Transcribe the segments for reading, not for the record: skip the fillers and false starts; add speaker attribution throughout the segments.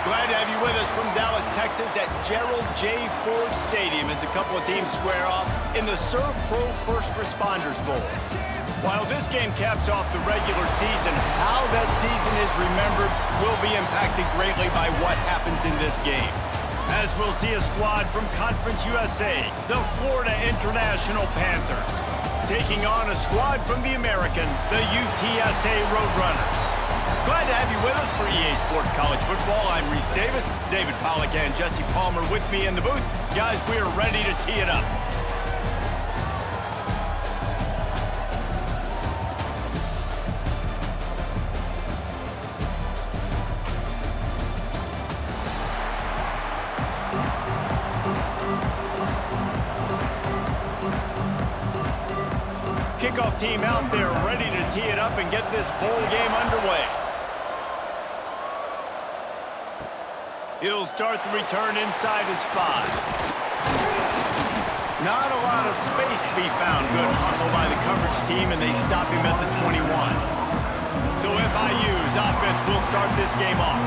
Speaker 1: Glad to have you with us from Dallas, Texas at Gerald J. Ford Stadium as a couple of teams square off in the Serve Pro First Responders Bowl. While this game caps off the regular season, how that season is remembered will be impacted greatly by what happens in this game. As we'll see a squad from Conference USA, the Florida International Panthers, taking on a squad from the American, the UTSA Roadrunners. Glad to have you with us for EA Sports College Football. I'm Reese Davis, David Pollack and Jesse Palmer with me in the booth. Guys, we are ready to tee it up. Kickoff team out there ready to tee it up and get this bowl game underway. He'll start the return inside his spot. Not a lot of space to be found. Good hustle by the coverage team, and they stop him at the 21. So FIU's offense will start this game off.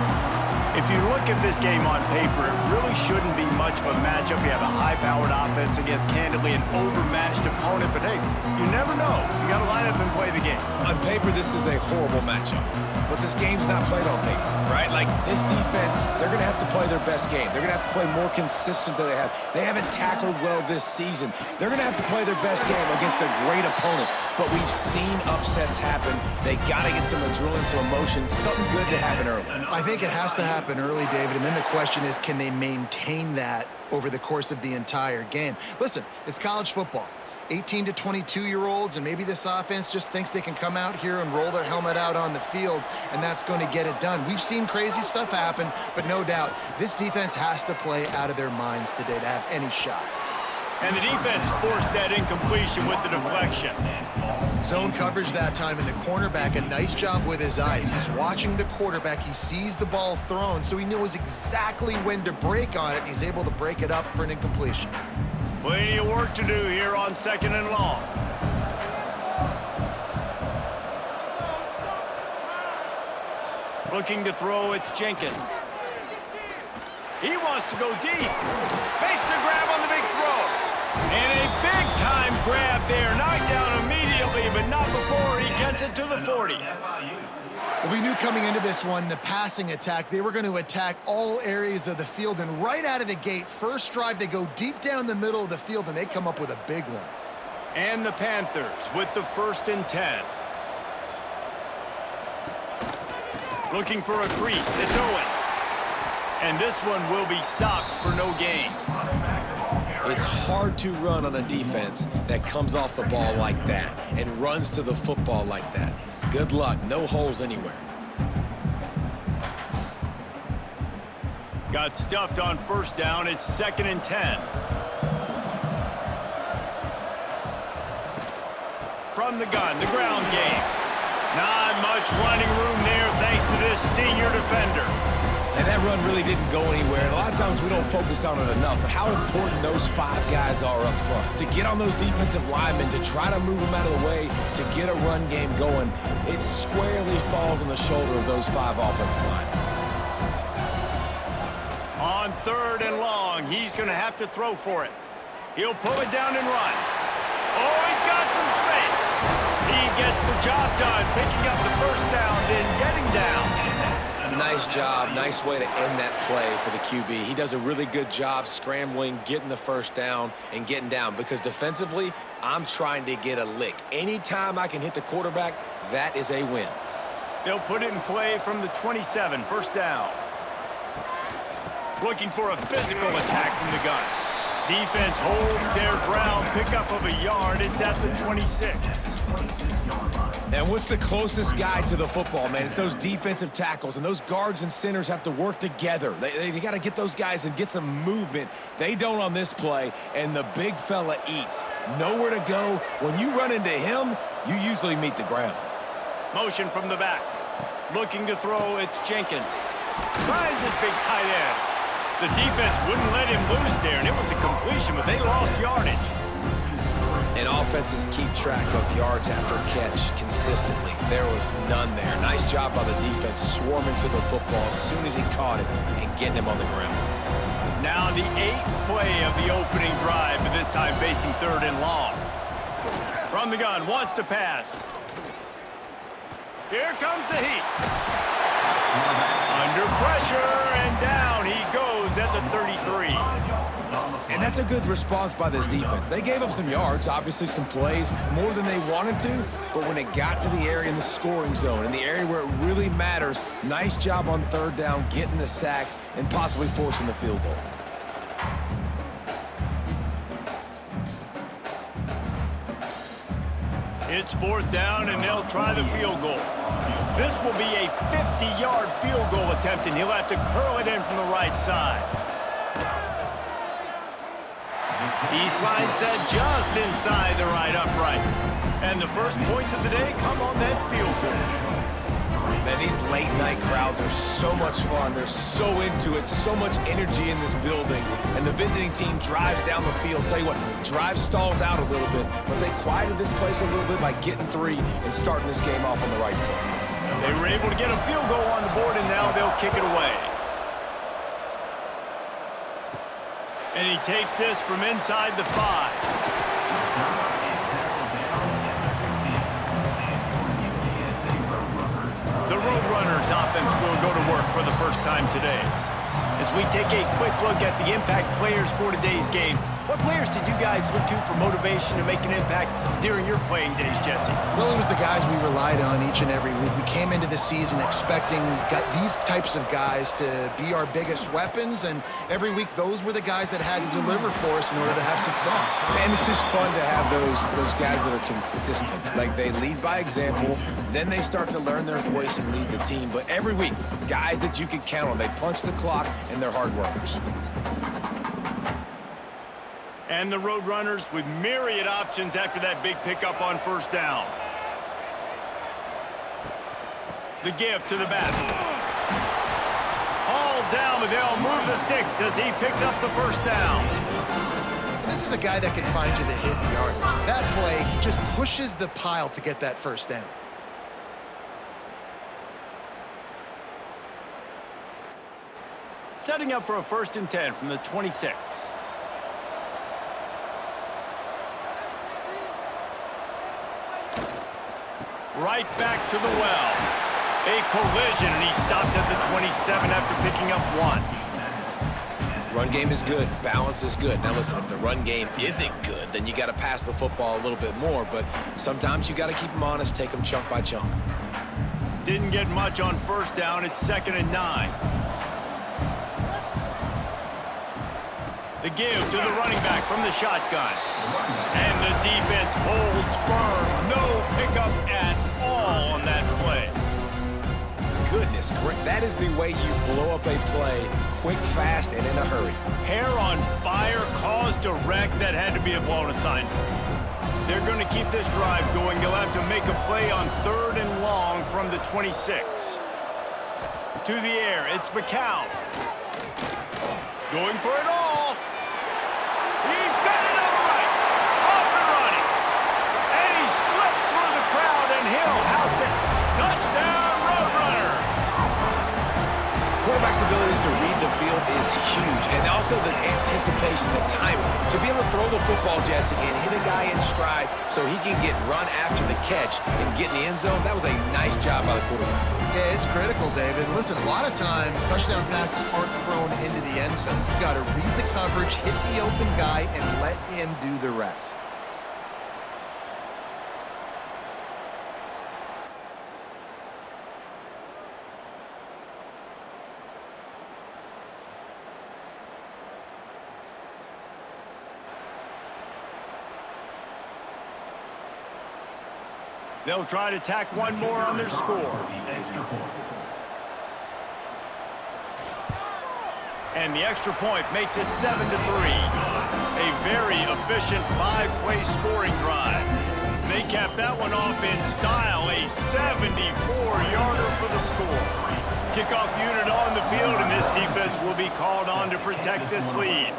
Speaker 1: If you look at this game on paper, it really shouldn't be much of a matchup. You have a high-powered offense against, candidly, an overmatched opponent. But, hey, you never know. You got to line up and play the game.
Speaker 2: On paper, this is a horrible matchup. But this game's not played on paper, right? Like, this defense, they're going to have to play their best game. They're going to have to play more consistent than they have. They haven't tackled well this season. They're going to have to play their best game against a great opponent. But we've seen upsets happen. They got to get some adrenaline, some emotion, something good to happen early.
Speaker 3: I think it has to happen early, David, and then the question is, can they maintain that over the course of the entire game? Listen, it's college football. 18 to 22-year-olds, and maybe this offense just thinks they can come out here and roll their helmet out on the field, and that's going to get it done. We've seen crazy stuff happen, but no doubt, this defense has to play out of their minds today to have any shot.
Speaker 1: And the defense forced that incompletion with the deflection.
Speaker 3: Zone coverage that time, and the cornerback, a nice job with his eyes. He's watching the quarterback. He sees the ball thrown, so he knows exactly when to break on it. And he's able to break it up for an incompletion.
Speaker 1: Plenty of work to do here on 2nd and long. Looking to throw, it's Jenkins. He wants to go deep. Makes the grab on the big throw. And a big-time grab there. Knocked down immediately, but not before he gets it to the 40.
Speaker 3: Well, we knew coming into this one, the passing attack, they were going to attack all areas of the field. And right out of the gate, first drive, they go deep down the middle of the field, and they come up with a big one.
Speaker 1: And the Panthers with the 1st and 10. Looking for a crease. It's Owens. And this one will be stopped for no gain.
Speaker 2: It's hard to run on a defense that comes off the ball like that and runs to the football like that. Good luck. No holes anywhere.
Speaker 1: Got stuffed on 1st down. It's 2nd and 10. From the gun, the ground game. Not much running room there thanks to this senior defender.
Speaker 2: And that run really didn't go anywhere. And a lot of times we don't focus on it enough, but how important those 5 guys are up front. To get on those defensive linemen, to try to move them out of the way, to get a run game going, it squarely falls on the shoulder of those 5 offensive linemen.
Speaker 1: On 3rd and long, he's going to have to throw for it. He'll pull it down and run. Oh, he's got some space. He gets the job done, picking up the 1st down, then getting down.
Speaker 2: Nice job. Nice way to end that play for the QB. He does a really good job scrambling, getting the 1st down, and getting down. Because defensively, I'm trying to get a lick. Anytime I can hit the quarterback, that is a win.
Speaker 1: They'll put it in play from the 27, 1st down. Looking for a physical attack from the gun. Defense holds their ground, pickup of a yard. It's at the 26.
Speaker 2: And what's the closest guy to the football, man? It's those defensive tackles, and those guards and centers have to work together. They got to get those guys and get some movement. They don't on this play, and the big fella eats. Nowhere to go. When you run into him, you usually meet the ground.
Speaker 1: Motion from the back. Looking to throw, it's Jenkins. Finds his big tight end. The defense wouldn't let him loose there, and it was a completion, but they lost yardage.
Speaker 2: And offenses keep track of yards after catch consistently. There was none there. Nice job by the defense swarming to the football as soon as he caught it and getting him on the ground.
Speaker 1: Now the 8th play of the opening drive, but this time facing 3rd and long. From the gun, wants to pass. Here comes the heat. Under pressure, and down he goes at the 33.
Speaker 2: And that's a good response by this defense. They gave up some yards, obviously some plays, more than they wanted to, but when it got to the area in the scoring zone, in the area where it really matters, nice job on 3rd down, getting the sack, and possibly forcing the field goal.
Speaker 1: It's 4th down, and they'll try the field goal. This will be a 50-yard field goal attempt, and he'll have to curl it in from the right side. He slides that just inside the right upright. And the first points of the day come on that field goal.
Speaker 2: Man, these late-night crowds are so much fun. They're so into it, so much energy in this building. And the visiting team drives down the field. Tell you what, drive stalls out a little bit, but they quieted this place a little bit by getting 3 and starting this game off on the right foot.
Speaker 1: They were able to get a field goal on the board, and now they'll kick it away. And he takes this from inside the 5. The Roadrunners offense will go to work for the first time today. As we take a quick look at the impact players for today's game, what players did you guys look to for motivation to make an impact during your playing days, Jesse?
Speaker 3: Well, it was the guys we relied on each and every week. We came into the season expecting these types of guys to be our biggest weapons, and every week those were the guys that had to deliver for us in order to have success.
Speaker 2: And it's just fun to have those guys that are consistent. Like, they lead by example, then they start to learn their voice and lead the team. But every week, guys that you can count on. They punch the clock, and they're hard workers.
Speaker 1: And the Roadrunners with myriad options after that big pickup on 1st down. The give to the back. All down, but they'll move the sticks as he picks up the 1st down.
Speaker 3: This is a guy that can find you the hidden yardage. That play, he just pushes the pile to get that 1st down.
Speaker 1: Setting up for a 1st and 10 from the 26. Right back to the well. A collision, and he stopped at the 27 after picking up 1.
Speaker 2: Run game is good. Balance is good. Now, listen, if the run game isn't good, then you got to pass the football a little bit more. But sometimes you got to keep them honest, take them chunk by chunk.
Speaker 1: Didn't get much on 1st down. It's 2nd and 9. The give to the running back from the shotgun. And the defense holds firm. No pickup at all on that play.
Speaker 2: Goodness, correct. That is the way you blow up a play, quick, fast, and in a hurry.
Speaker 1: Hair on fire caused a wreck that had to be a blown assignment. They're going to keep this drive going. They'll have to make a play on 3rd and long from the 26. To the air, it's McCown. Going for it all. He's got it on the right. Off and running. And he slipped through the crowd, and he'll house it. Touchdown, Roadrunners.
Speaker 2: Quarterback's abilities to read the field is huge. And also the anticipation, the timing. To be able to throw the football, Jesse, and hit a guy in stride so he can get run after the catch and get in the end zone, that was a nice job by the quarterback.
Speaker 3: Yeah, it's critical, David. Listen, a lot of times touchdown passes aren't thrown into the end zone. You got to read the coverage, hit the open guy, and let him do the rest.
Speaker 1: They'll try to tack one more on their score. And the extra point makes it 7-3. A very efficient 5-play scoring drive. They cap that one off in style. A 74-yarder for the score. Kickoff unit on the field, and this defense will be called on to protect this lead.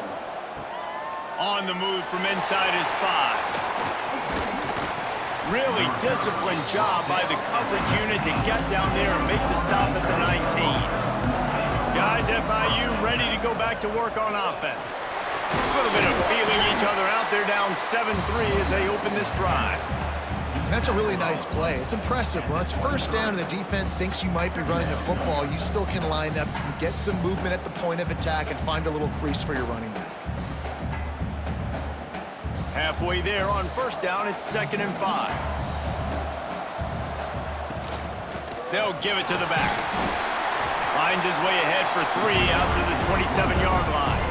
Speaker 1: On the move from inside his 5. Really disciplined job by the coverage unit to get down there and make the stop at the 19. Guys, FIU ready to go back to work on offense. A little bit of feeling each other out. They're down 7-3 as they open this drive.
Speaker 3: That's a really nice play. It's impressive. When it's first down and the defense thinks you might be running the football, you still can line up and get some movement at the point of attack and find a little crease for your running back.
Speaker 1: Halfway there on first down, it's 2nd and 5. They'll give it to the back. Finds his way ahead for 3 out to the 27-yard line.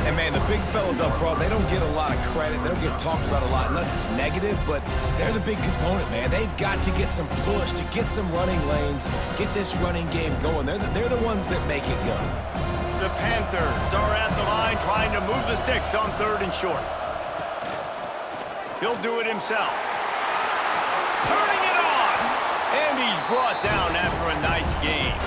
Speaker 2: And, man, the big fellas up front, they don't get a lot of credit. They don't get talked about a lot unless it's negative, but they're the big component, man. They've got to get some push, to get some running lanes, get this running game going. They're the ones that make it go.
Speaker 1: The Panthers are at the line trying to move the sticks on 3rd and short. He'll do it himself. Turning it on! And he's brought down after a nice game.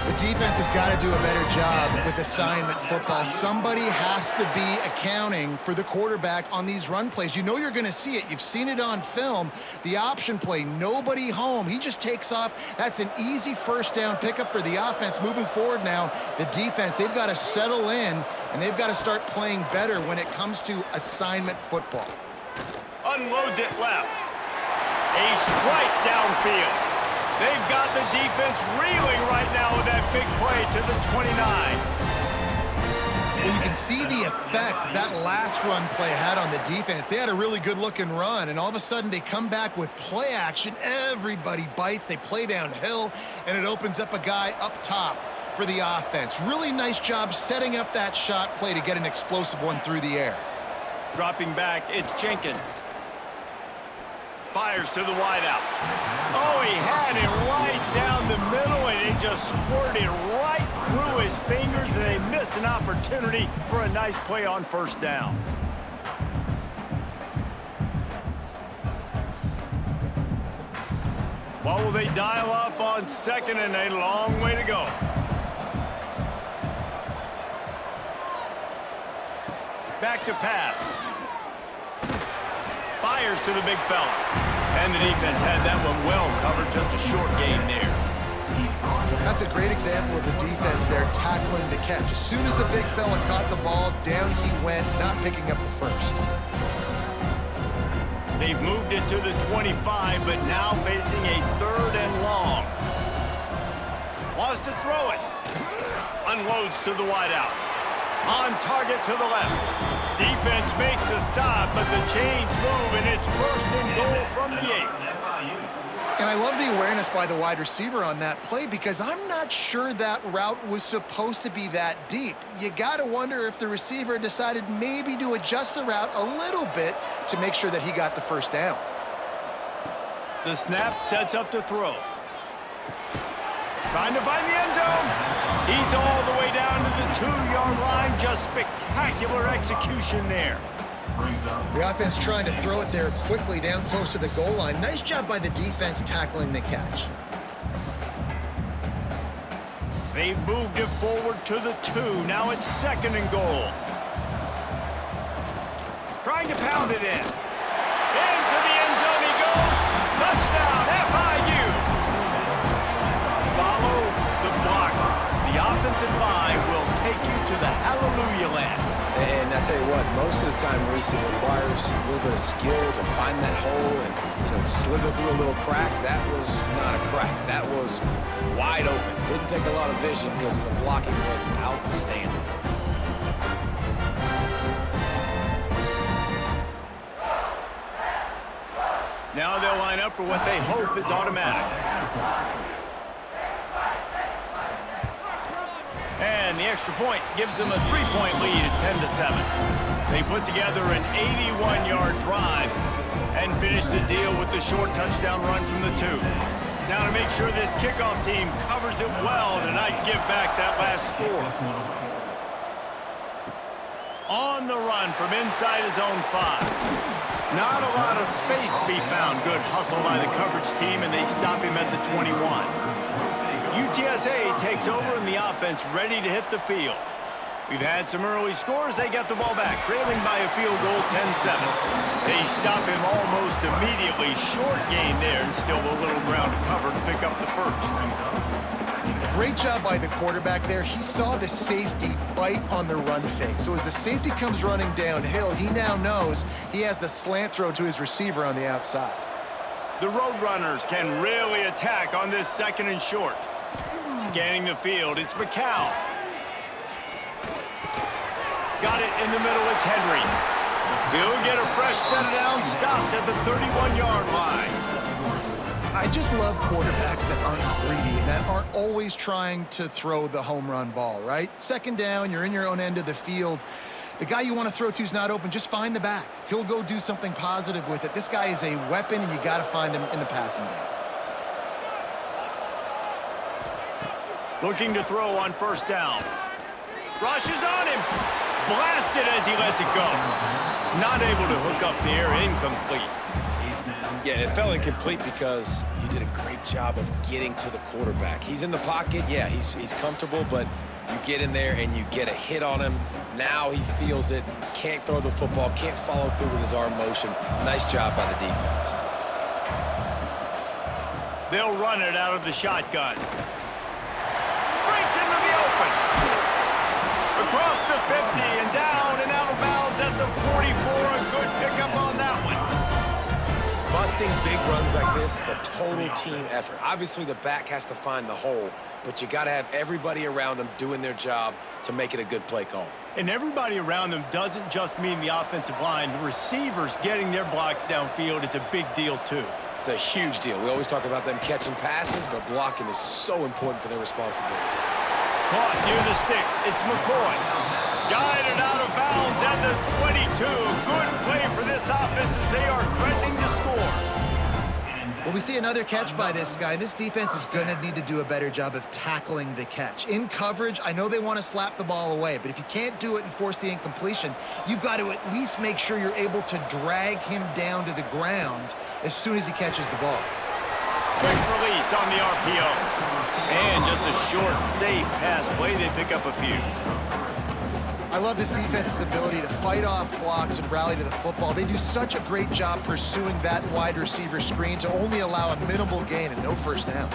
Speaker 3: The defense has got to do a better job with assignment football. Somebody has to be accounting for the quarterback on these run plays. You know you're going to see it. You've seen it on film. The option play, nobody home. He just takes off. That's an easy first down pickup for the offense. Moving forward now, the defense, they've got to settle in, and they've got to start playing better when it comes to assignment football.
Speaker 1: Unloads it left. A strike downfield. They've got the defense reeling right now with that big play to the 29.
Speaker 3: Well, you can see the effect that last run play had on the defense. They had a really good-looking run, and all of a sudden they come back with play action. Everybody bites. They play downhill, and it opens up a guy up top for the offense. Really nice job setting up that shot play to get an explosive one through the air.
Speaker 1: Dropping back, it's Jenkins. Fires to the wideout. Oh, he had it right down the middle, and it just squirted right through his fingers, and they miss an opportunity for a nice play on first down. What will they dial up on 2nd and a long way to go? Back to pass. Fires to the big fella. And the defense had that one well covered, just a short game there.
Speaker 3: That's a great example of the defense there tackling the catch. As soon as the big fella caught the ball, down he went, not picking up the first.
Speaker 1: They've moved it to the 25, but now facing a 3rd and long. Wants to throw it. Unloads to the wideout. On target to the left. Defense makes a stop, but the chains move, and it's 1st and goal from the 8.
Speaker 3: And I love the awareness by the wide receiver on that play because I'm not sure that route was supposed to be that deep. You got to wonder if the receiver decided maybe to adjust the route a little bit to make sure that he got the first down.
Speaker 1: The snap sets up to throw. Trying to find the end zone. He's all the way down to the 2-yard line. Just spectacular execution there.
Speaker 3: The offense trying to throw it there quickly down close to the goal line. Nice job by the defense tackling the catch.
Speaker 1: They've moved it forward to the 2. Now it's 2nd and goal. Trying to pound it in. Into the end zone he goes. Touchdown, FIU. Follow the blockers. The offensive line will take you to the hallelujah land.
Speaker 2: And I tell you what, most of the time, Reese, it requires a little bit of skill to find that hole and, slither through a little crack. That was not a crack. That was wide open. Didn't take a lot of vision because the blocking was outstanding.
Speaker 1: Now they'll line up for what they hope is automatic. And the extra point gives them a 3-point lead at 10-7. They put together an 81-yard drive and finish the deal with the short touchdown run from the 2. Now to make sure this kickoff team covers it well to not give back that last score. On the run from inside his own 5. Not a lot of space to be found. Good hustle by the coverage team, and they stop him at the 21. UTSA takes over in the offense, ready to hit the field. We've had some early scores. They got the ball back, trailing by a field goal, 10-7. They stop him almost immediately. Short gain there, and still a little ground to cover to pick up the first.
Speaker 3: Great job by the quarterback there. He saw the safety bite on the run fake. So as the safety comes running downhill, he now knows he has the slant throw to his receiver on the outside.
Speaker 1: The Roadrunners can really attack on this second and short. Scanning the field, it's McCow. Got it in the middle, it's Henry. He'll get a fresh set down, stopped at the 31-yard line.
Speaker 3: I just love quarterbacks that aren't greedy and that aren't always trying to throw the home run ball, right? Second down, you're in your own end of the field. The guy you want to throw to is not open. Just find the back. He'll go do something positive with it. This guy is a weapon, and you got to find him in the passing game.
Speaker 1: Looking to throw on first down. Rushes on him. Blasted as he lets it go. Not able to hook up there. Incomplete.
Speaker 2: Yeah, it fell incomplete because you did a great job of getting to the quarterback. He's in the pocket. Yeah, he's comfortable, but you get in there and you get a hit on him. Now he feels it, can't throw the football, can't follow through with his arm motion. Nice job by the defense.
Speaker 1: They'll run it out of the shotgun. Breaks into the open. Across the 50 and down and out of bounds at the 44. A good pickup on that one.
Speaker 2: Busting big runs like this is a total team effort. Obviously, the back has to find the hole, but you got to have everybody around them doing their job to make it a good play call.
Speaker 1: And everybody around them doesn't just mean the offensive line. The receivers getting their blocks downfield is a big deal, too.
Speaker 2: It's a huge deal. We always talk about them catching passes, but blocking is so important for their responsibilities.
Speaker 1: Caught near the sticks. It's McCoy. Guided out of bounds at the 22. Good play for this offense as they are threatening to score.
Speaker 3: Well, we see another catch by this guy. This defense is going to need to do a better job of tackling the catch. In coverage, I know they want to slap the ball away, but if you can't do it and force the incompletion, you've got to at least make sure you're able to drag him down to the ground as soon as he catches the ball.
Speaker 1: Quick release on the RPO. And just a short, safe pass play. They pick up a few.
Speaker 3: I love this defense's ability to fight off blocks and rally to the football. They do such a great job pursuing that wide receiver screen to only allow a minimal gain and no first down.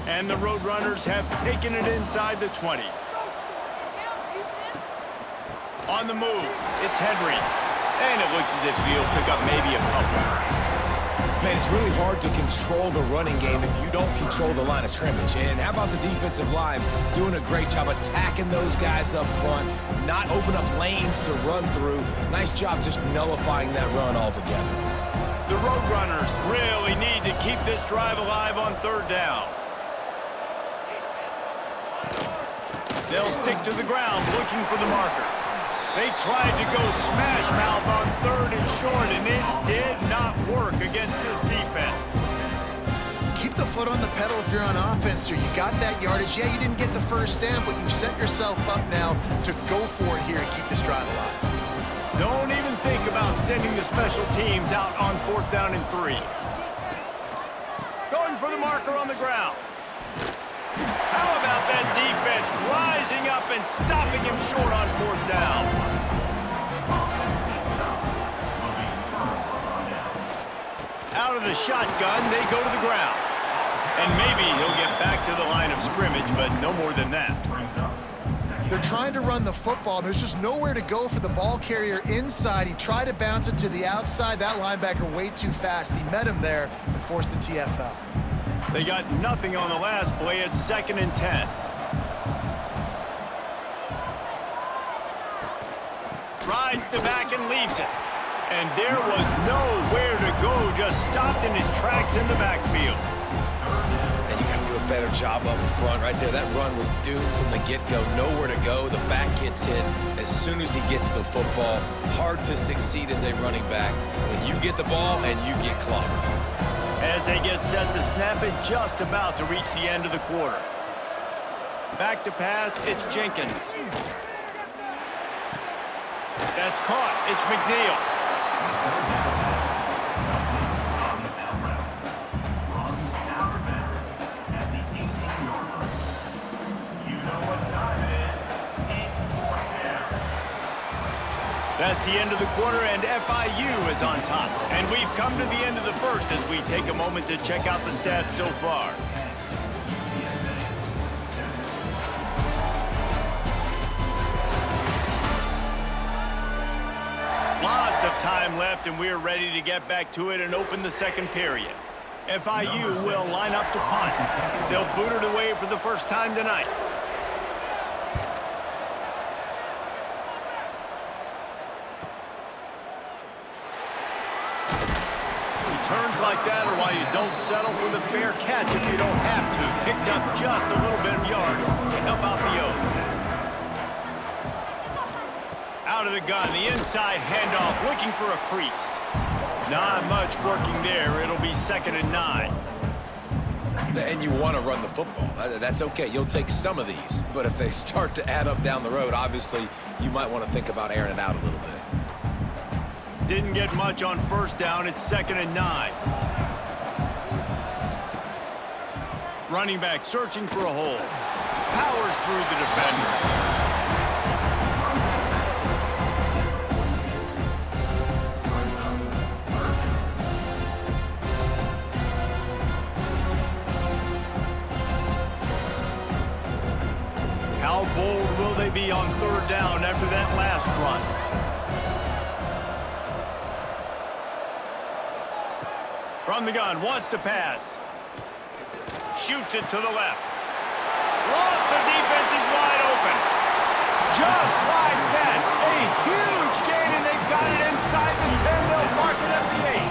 Speaker 1: And the Roadrunners have taken it inside the 20. On the move, it's Henry. And it looks as if he'll pick up maybe a couple.
Speaker 2: Man, it's really hard to control the running game if you don't control the line of scrimmage. And how about the defensive line doing a great job attacking those guys up front, not open up lanes to run through. Nice job just nullifying that run altogether.
Speaker 1: The Roadrunners really need to keep this drive alive on third down. They'll stick to the ground looking for the marker. They tried to go smash mouth on third and short, and it did not work against this defense.
Speaker 3: Keep the foot on the pedal if you're on offense here. You got that yardage. Yeah, you didn't get the first down, but you've set yourself up now to go for it here and keep this drive alive.
Speaker 1: Don't even think about sending the special teams out on fourth down and 3. Going for the marker on the ground. How about that defense rising up and stopping him short on fourth down? Out of the shotgun, they go to the ground. And maybe he'll get back to the line of scrimmage, but no more than that.
Speaker 3: They're trying to run the football. There's just nowhere to go for the ball carrier inside. He tried to bounce it to the outside. That linebacker way too fast. He met him there and forced the TFL.
Speaker 1: They got nothing on the last play. It's 2nd and 10. Rides the back and leaves it. And there was nowhere to go, just stopped in his tracks in the backfield.
Speaker 2: And you got to do a better job up front right there. That run was doomed from the get-go. Nowhere to go. The back gets hit as soon as he gets the football. Hard to succeed as a running back when you get the ball and you get clobbered.
Speaker 1: As they get set to snap it, just about to reach the end of the quarter. Back to pass, it's Jenkins. That's caught, it's McNeil. That's the end of the quarter, and FIU is on top. And we've come to the end of the first as we take a moment to check out the stats so far. Lots of time left, and we're ready to get back to it and open the second period. FIU will line up to punt. They'll boot it away for the first time tonight. Turns like that are why you don't settle for the fair catch if you don't have to. Picks up just a little bit of yards to help out the O's. Out of the gun, the inside handoff, looking for a crease. Not much working there. It'll be 2nd and 9.
Speaker 2: And you want to run the football. That's okay. You'll take some of these. But if they start to add up down the road, obviously, you might want to think about airing it out a little bit.
Speaker 1: Didn't get much on first down. It's 2nd and 9. Running back searching for a hole. Powers through the defender. How bold will they be on 3rd down after that last run? From the gun, wants to pass. Shoots it to the left. Lost the defense, is wide open. Just like that, a huge gain, and they've got it inside the 10. They'll mark it at the 8.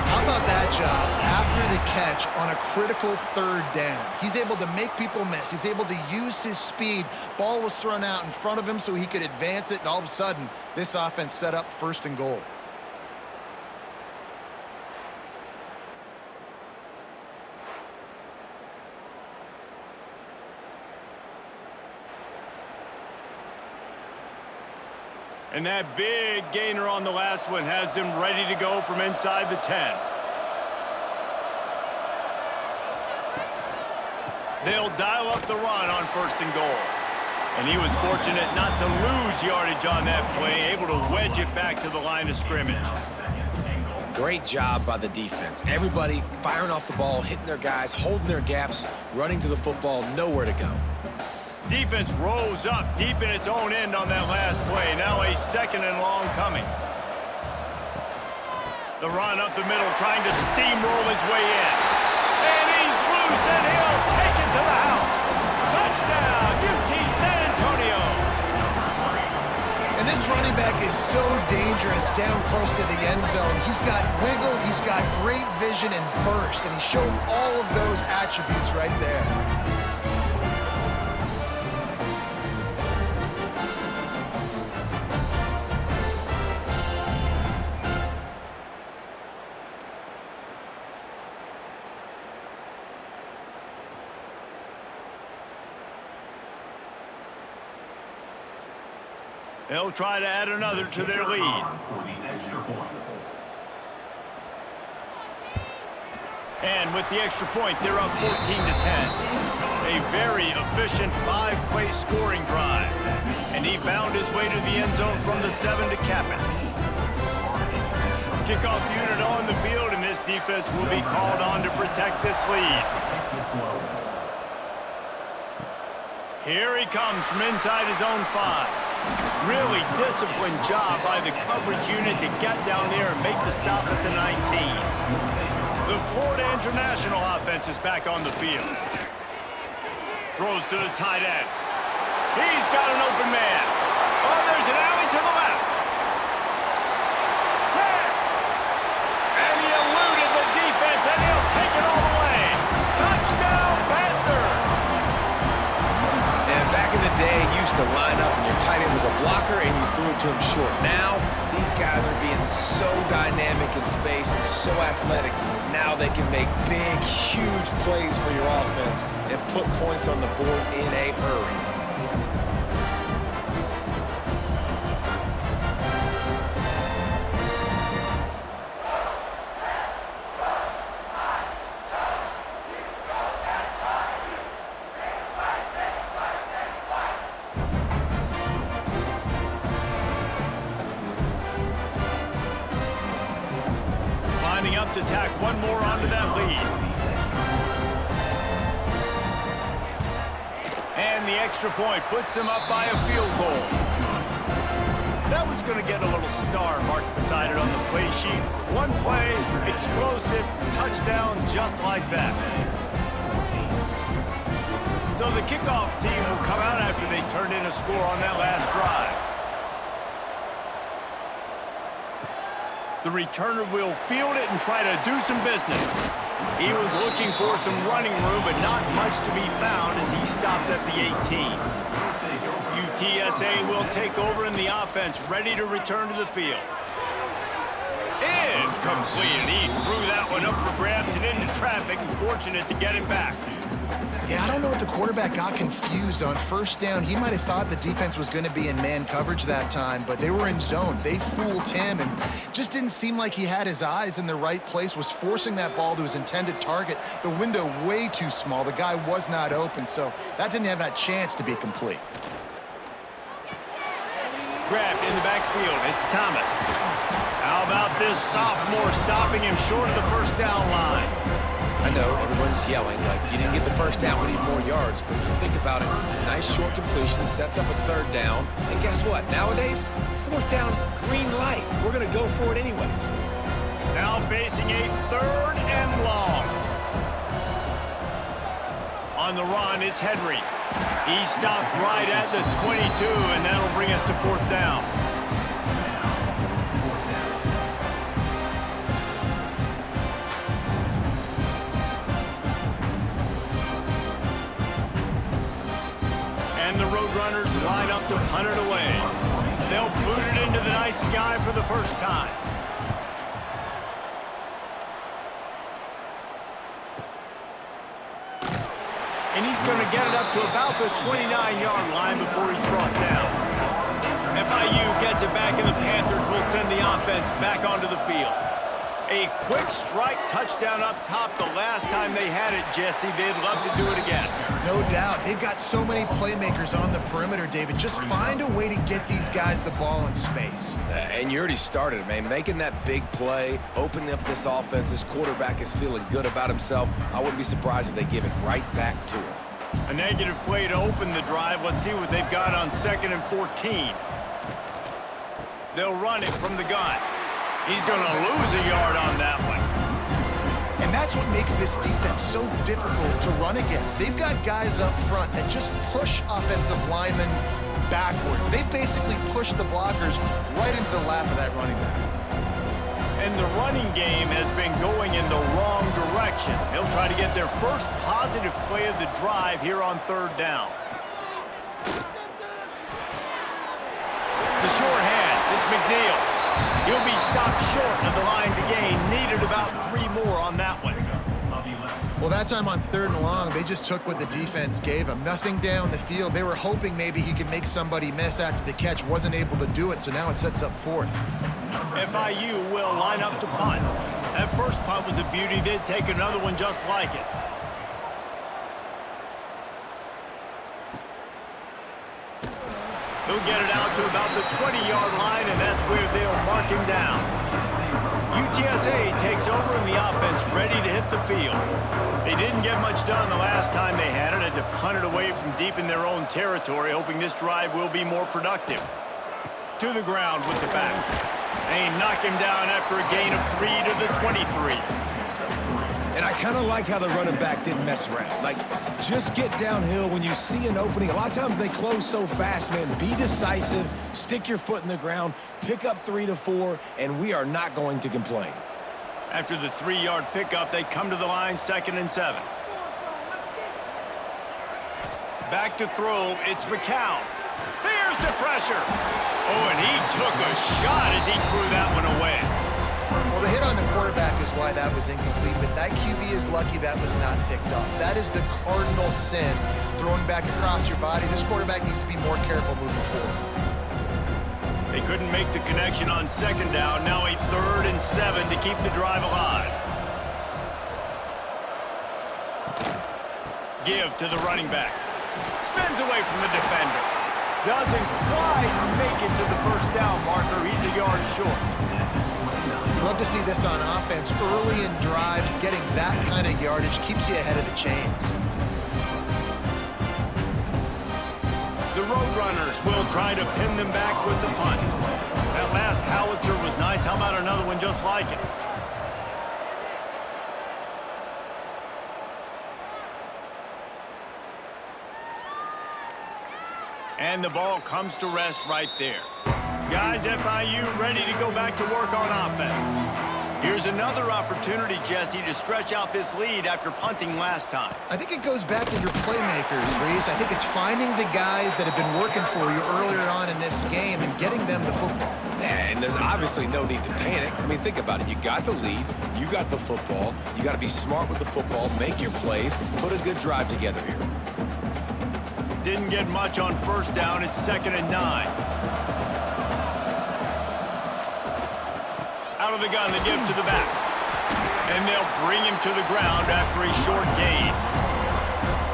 Speaker 3: How about that job after the catch on a critical 3rd down? He's able to make people miss. He's able to use his speed. Ball was thrown out in front of him so he could advance it, and all of a sudden, this offense set up 1st and goal.
Speaker 1: And that big gainer on the last one has them ready to go from inside the 10. They'll dial up the run on 1st and goal. And he was fortunate not to lose yardage on that play, able to wedge it back to the line of scrimmage.
Speaker 2: Great job by the defense. Everybody firing off the ball, hitting their guys, holding their gaps, running to the football, nowhere to go.
Speaker 1: Defense rose up deep in its own end on that last play. Now a 2nd and long coming. The run up the middle, trying to steamroll his way in. And he's loose, and he'll take it to the house. Touchdown, UT San Antonio.
Speaker 3: And this running back is so dangerous down close to the end zone. He's got wiggle, he's got great vision and burst, and he showed all of those attributes right there.
Speaker 1: They'll try to add another to their lead. And with the extra point, they're up 14 to 10. A very efficient 5-play scoring drive. And he found his way to the end zone from the 7 to cap it. Kickoff unit on the field, and this defense will be called on to protect this lead. Here he comes from inside his own 5. Really disciplined job by the coverage unit to get down there and make the stop at the 19. The Florida International offense is back on the field. Throws to the tight end. He's got an open man. Oh, there's an alley to the left. 10. And he eluded the defense, and he'll take it all the way. Touchdown, Panthers.
Speaker 2: And back in the day, you used to line up and your tight end was a blocker and you threw it to him short. Now, these guys are being so dynamic in space and so athletic. Now they can make big, huge plays for your offense and put points on the board in a hurry.
Speaker 1: tack one more onto that lead. And the extra point puts them up by a field goal. That one's going to get a little star marked beside it on the play sheet. One play, explosive, touchdown just like that. So the kickoff team will come out after they turned in a score on that last drive. The returner will field it and try to do some business. He was looking for some running room, but not much to be found as he stopped at the 18. UTSA will take over in the offense, ready to return to the field. Incomplete. He threw that one up for grabs and into traffic, and fortunate to get it back.
Speaker 3: Yeah, I don't know if the quarterback got confused on first down. He might have thought the defense was going to be in man coverage that time, but they were in zone. They fooled him and just didn't seem like he had his eyes in the right place, was forcing that ball to his intended target. The window way too small. The guy was not open, so that didn't have that chance to be complete.
Speaker 1: Grabbed in the backfield. It's Thomas. How about this sophomore stopping him short of the first down line?
Speaker 2: I know everyone's yelling like you didn't get the first down, we need more yards. But if you think about it, nice short completion, sets up a third down. And guess what? Nowadays, fourth down, green light. We're going to go for it anyways.
Speaker 1: Now facing a third and long. On the run, it's Henry. He stopped right at the 22, and that'll bring us to fourth down. And the Roadrunners line up to punt it away. They'll boot it into the night sky for the first time. And he's going to get it up to about the 29-yard line before he's brought down. FIU gets it back, and the Panthers will send the offense back onto the field. A quick strike touchdown up top the last time they had it, Jesse. They'd love to do it again.
Speaker 3: No doubt. They've got so many playmakers on the perimeter, David. Just find a way to get these guys the ball in space.
Speaker 2: And you already started, man. Making that big play, opening up this offense. This quarterback is feeling good about himself. I wouldn't be surprised if they give it right back to him.
Speaker 1: A negative play to open the drive. Let's see what they've got on 2nd and 14. They'll run it from the gun. He's going to lose a yard on that one.
Speaker 3: And that's what makes this defense so difficult to run against. They've got guys up front that just push offensive linemen backwards. They basically push the blockers right into the lap of that running back.
Speaker 1: And the running game has been going in the wrong direction. They'll try to get their first positive play of the drive here on 3rd down. The short hands, it's McNeil. He'll be stopped short of the line to gain. Needed about 3 more on that one.
Speaker 3: Well, that time on 3rd and long, they just took what the defense gave him. Nothing down the field. They were hoping maybe he could make somebody miss after the catch. Wasn't able to do it, so now it sets up 4th.
Speaker 1: FIU will line up to punt. That first punt was a beauty. They'd take another one just like it. They'll get it out to about the 20-yard line, and that's where they'll mark him down. UTSA takes over in the offense, ready to hit the field. They didn't get much done the last time they had it. Had to punt it away from deep in their own territory, hoping this drive will be more productive. To the ground with the back. They knock him down after a gain of 3 to the 23.
Speaker 2: And I kind of like how the running back didn't mess around. Like, just get downhill when you see an opening. A lot of times they close so fast, man. Be decisive, stick your foot in the ground, pick up 3 to 4, and we are not going to complain.
Speaker 1: After the 3-yard pickup, they come to the line, 2nd and 7. Back to throw, it's McCown. There's the pressure. Oh, and he took a shot as he threw that one away.
Speaker 3: Well, the hit on the quarterback is why that was incomplete, but that QB is lucky that was not picked off. That is the cardinal sin, throwing back across your body. This quarterback needs to be more careful moving forward.
Speaker 1: They couldn't make the connection on 2nd down. Now a 3rd and 7 to keep the drive alive. Give to the running back. Spins away from the defender. Doesn't quite make it to the first down marker. He's a yard short.
Speaker 3: Love to see this on offense. Early in drives, getting that kind of yardage keeps you ahead of the chains.
Speaker 1: The Roadrunners will try to pin them back with the punt. That last howitzer was nice. How about another one just like it? And the ball comes to rest right there. Guys, FIU ready to go back to work on offense. Here's another opportunity, Jesse, to stretch out this lead after punting last time.
Speaker 3: I think it goes back to your playmakers, Reese. I think it's finding the guys that have been working for you earlier on in this game and getting them the football.
Speaker 2: Yeah, and there's obviously no need to panic. I mean, think about it. You got the lead. You got the football. You got to be smart with the football, make your plays, put a good drive together here.
Speaker 1: Didn't get much on first down. It's 2nd and 9. Out of the gun, they give to the back. And they'll bring him to the ground after a short gain.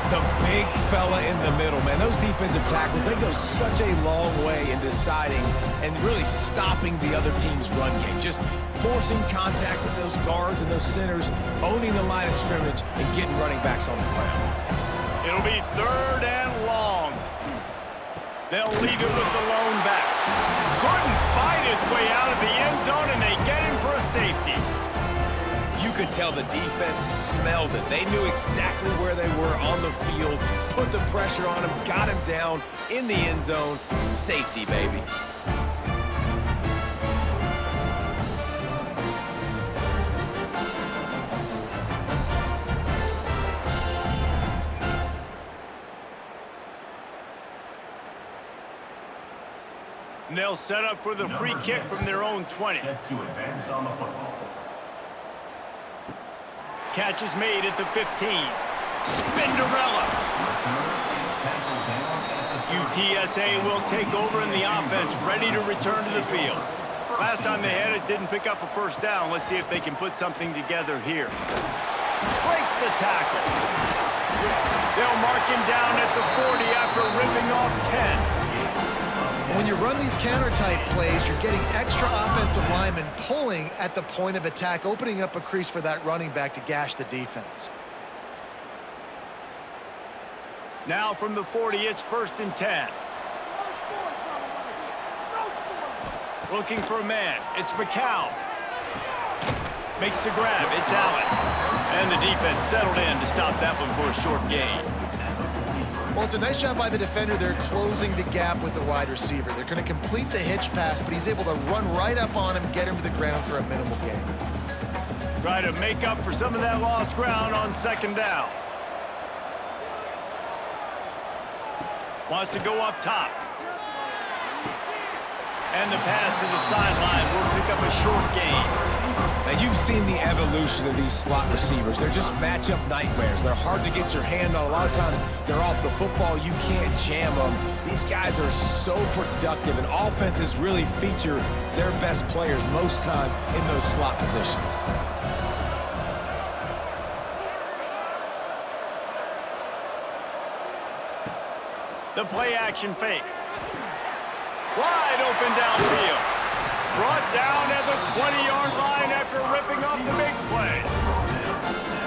Speaker 2: The big fella in the middle, man. Those defensive tackles, they go such a long way in deciding and really stopping the other team's run game. Just forcing contact with those guards and those centers, owning the line of scrimmage, and getting running backs on the ground.
Speaker 1: It'll be 3rd and long. They'll leave it with the lone back. Couldn't fight his way out of the end zone, and they get him for a safety.
Speaker 2: You could tell the defense smelled it. They knew exactly where they were on the field, put the pressure on him, got him down in the end zone. Safety, baby.
Speaker 1: And they'll set up for the free kick from their own 20.
Speaker 4: Set to advance on the football.
Speaker 1: Catch is made at the 15. Spinderella. UTSA will take over in the offense, ready to return to the field. Last time they had it, didn't pick up a first down. Let's see if they can put something together here. Breaks the tackle. They'll mark him down at the 40 after ripping off 10.
Speaker 3: When you run these counter-type plays, you're getting extra offensive linemen pulling at the point of attack, opening up a crease for that running back to gash the defense.
Speaker 1: Now from the 40, it's 1st and 10. Looking for a man. It's McCown. Makes the grab. It's Allen. And the defense settled in to stop that one for a short gain.
Speaker 3: Well, it's a nice job by the defender. They're closing the gap with the wide receiver. They're going to complete the hitch pass, but he's able to run right up on him, get him to the ground for a minimal gain.
Speaker 1: Try to make up for some of that lost ground on 2nd down. Wants to go up top. And the pass to the sideline will pick up a short gain.
Speaker 2: Now, you've seen the evolution of these slot receivers. They're just matchup nightmares. They're hard to get your hand on. A lot of times, they're off the football. You can't jam them. These guys are so productive, and offenses really feature their best players most time in those slot positions.
Speaker 1: The play-action fake. Wide open downfield. Brought down at the 20-yard line after ripping off the big play.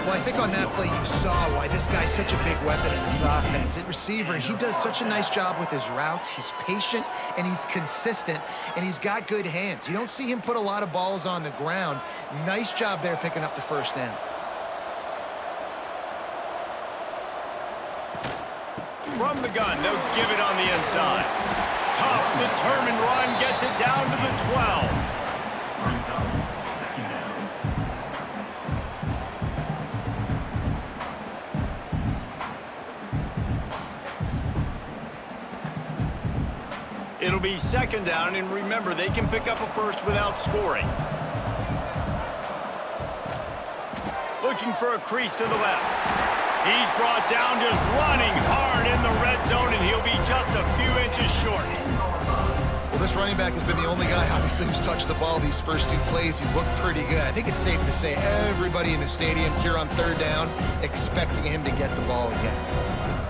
Speaker 3: Well, I think on that play you saw why this guy's such a big weapon in this offense. At receiver, he does such a nice job with his routes. He's patient, and he's consistent, and he's got good hands. You don't see him put a lot of balls on the ground. Nice job there picking up the first down.
Speaker 1: From the gun, they'll give it on the inside. Tough, determined run gets it down to the 12. It'll be 2nd down, and remember, they can pick up a first without scoring. Looking for a crease to the left. He's brought down just running hard in the red zone, and he'll be just a few inches short.
Speaker 3: Well, this running back has been the only guy, obviously, who's touched the ball these first 2 plays. He's looked pretty good. I think it's safe to say everybody in the stadium here on 3rd down expecting him to get the ball again.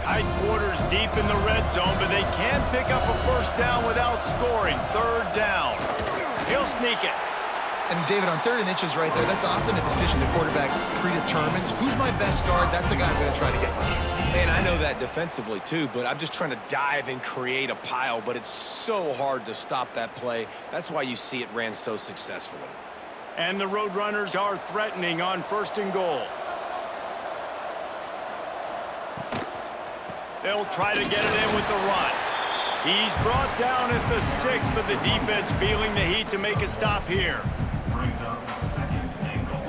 Speaker 1: Tight quarters deep in the red zone, but they can pick up a first down without scoring. 3rd down. He'll sneak it.
Speaker 3: And David, on 3rd and inches right there, that's often a decision the quarterback predetermines. Who's my best guard? That's the guy I'm going to try to get behind.
Speaker 2: Man, I know that defensively too, but I'm just trying to dive and create a pile, but it's so hard to stop that play. That's why you see it ran so successfully.
Speaker 1: And the Roadrunners are threatening on 1st and goal. They'll try to get it in with the run. He's brought down at the 6, but the defense feeling the heat to make a stop here.
Speaker 4: Brings up 2nd and goal.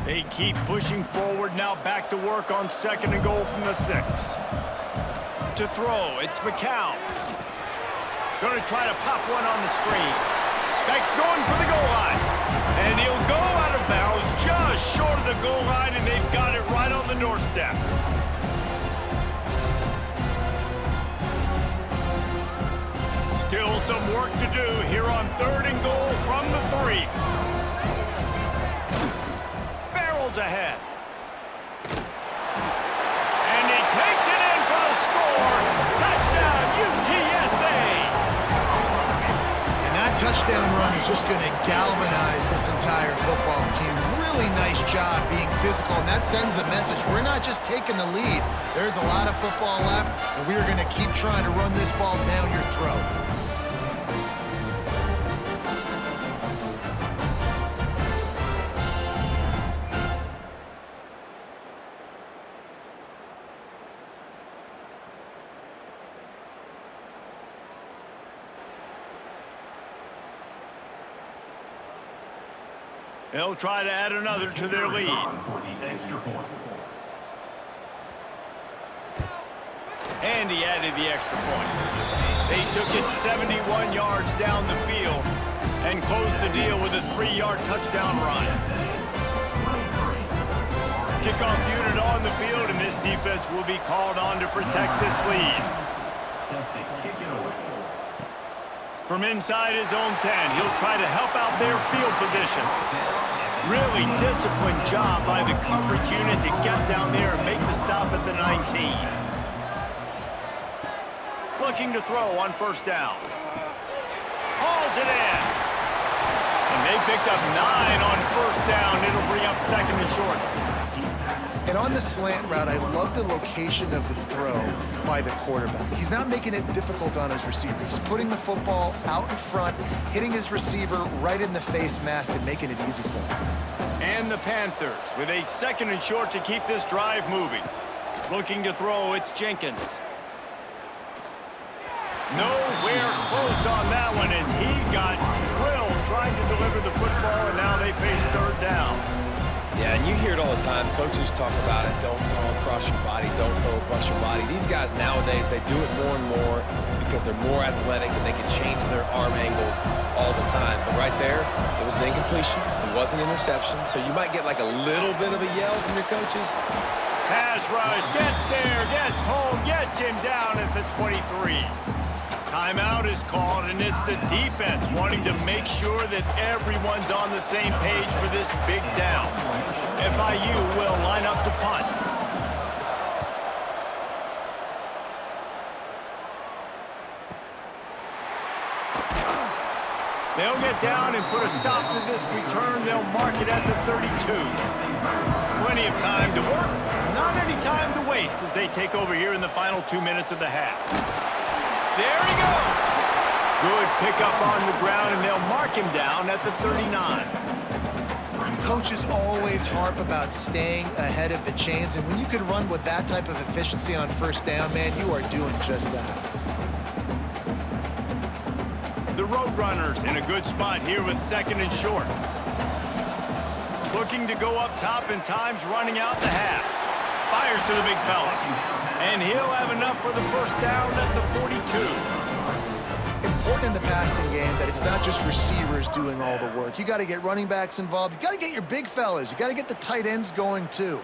Speaker 1: They keep pushing forward, now back to work on 2nd and goal from the 6. To throw, it's McCown. Going to try to pop one on the screen. Beck's going for the goal line. And he'll go out of bounds just short of the goal line, and they've got it right on the doorstep. Still some work to do here on 3rd and goal from the 3. Barrels ahead. And he takes it in for the score. Touchdown, UTSA.
Speaker 3: That touchdown run is just going to galvanize this entire football team. Really nice job being physical, and that sends a message. We're not just taking the lead. There's a lot of football left, and we are going to keep trying to run this ball down your throat.
Speaker 1: They'll try to add another to their lead.
Speaker 4: For the extra point.
Speaker 1: And he added the extra point. They took it 71 yards down the field and closed the deal with a 3-yard touchdown run. Kickoff unit on the field, and this defense will be called on to protect this lead.
Speaker 4: Set to kick it away.
Speaker 1: From inside his own 10, he'll try to help out their field position. Really disciplined job by the coverage unit to get down there and make the stop at the 19. Looking to throw on 1st down. Hauls it in. And they picked up 9 on 1st down. It'll bring up 2nd and short.
Speaker 3: And on the slant route, I love the location of the throw by the quarterback. He's not making it difficult on his receiver. He's putting the football out in front, hitting his receiver right in the face mask and making it easy for him.
Speaker 1: And the Panthers with a 2nd and short to keep this drive moving. Looking to throw, it's Jenkins. Nowhere close on that one as he got drilled trying to deliver the football, and now they face 3rd down.
Speaker 2: Yeah, and you hear it all the time. Coaches talk about it. Don't throw across your body. Don't throw across your body. These guys nowadays, they do it more and more because they're more athletic and they can change their arm angles all the time. But right there, it was an incompletion. It was an interception. So you might get like a little bit of a yell from your coaches.
Speaker 1: Pass rush, gets there, gets home, gets him down at the 23. Timeout is called, and it's the defense wanting to make sure that everyone's on the same page for this big down. FIU will line up to punt. They'll get down and put a stop to this return. They'll mark it at the 32. Plenty of time to work, not any time to waste as they take over here in the final 2 minutes of the half. There he goes. Good pickup on the ground, and they'll mark him down at the 39.
Speaker 3: Coaches always harp about staying ahead of the chains, and when you can run with that type of efficiency on 1st down, man, you are doing just that.
Speaker 1: The Roadrunners in a good spot here with 2nd and short. Looking to go up top, and time's running out the half. Fires to the big fella. And he'll have enough for the 1st down at the 42.
Speaker 3: Important in the passing game that it's not just receivers doing all the work. You got to get running backs involved. You got to get your big fellas. You got to get the tight ends going too.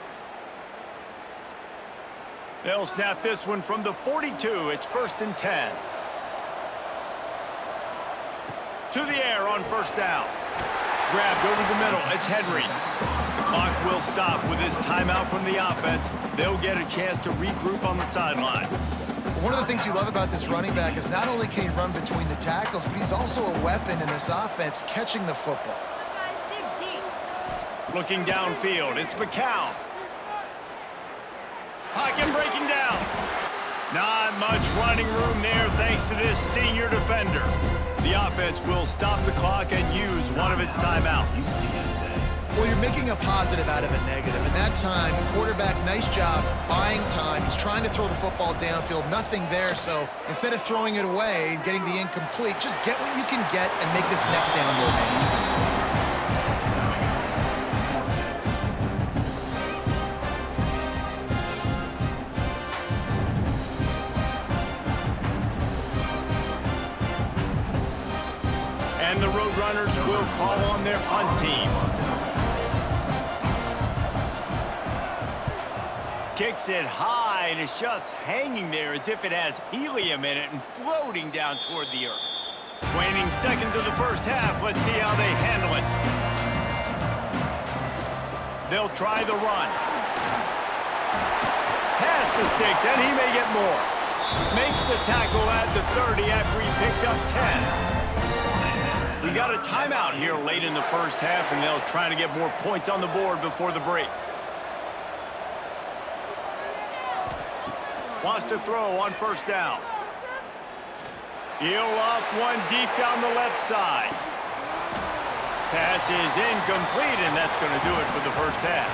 Speaker 1: They'll snap this one from the 42. It's 1st and 10. To the air on 1st down. Grabbed over the middle. It's Henry. The clock will stop with this timeout from the offense. They'll get a chance to regroup on the sideline.
Speaker 3: One of the things you love about this running back is not only can he run between the tackles, but he's also a weapon in this offense catching the football.
Speaker 1: Looking downfield, it's McCown. Pocket breaking down. Not much running room there thanks to this senior defender. The offense will stop the clock and use one of its timeouts.
Speaker 3: Well, you're making a positive out of a negative. In that time, quarterback, nice job buying time. He's trying to throw the football downfield. Nothing there, so instead of throwing it away, getting the incomplete, just get what you can get and make this next down more manageable.
Speaker 1: And the Roadrunners will call on their punt team. Kicks it high, and it's just hanging there as if it has helium in it and floating down toward the earth. Waning seconds of the first half. Let's see how they handle it. They'll try the run. Pass to Sticks, and he may get more. Makes the tackle at the 30 after he picked up 10. We got a timeout here late in the first half, and they'll try to get more points on the board before the break. Wants to throw on first down. He'll off one deep down the left side. Pass is incomplete, and that's going to do it for the first half.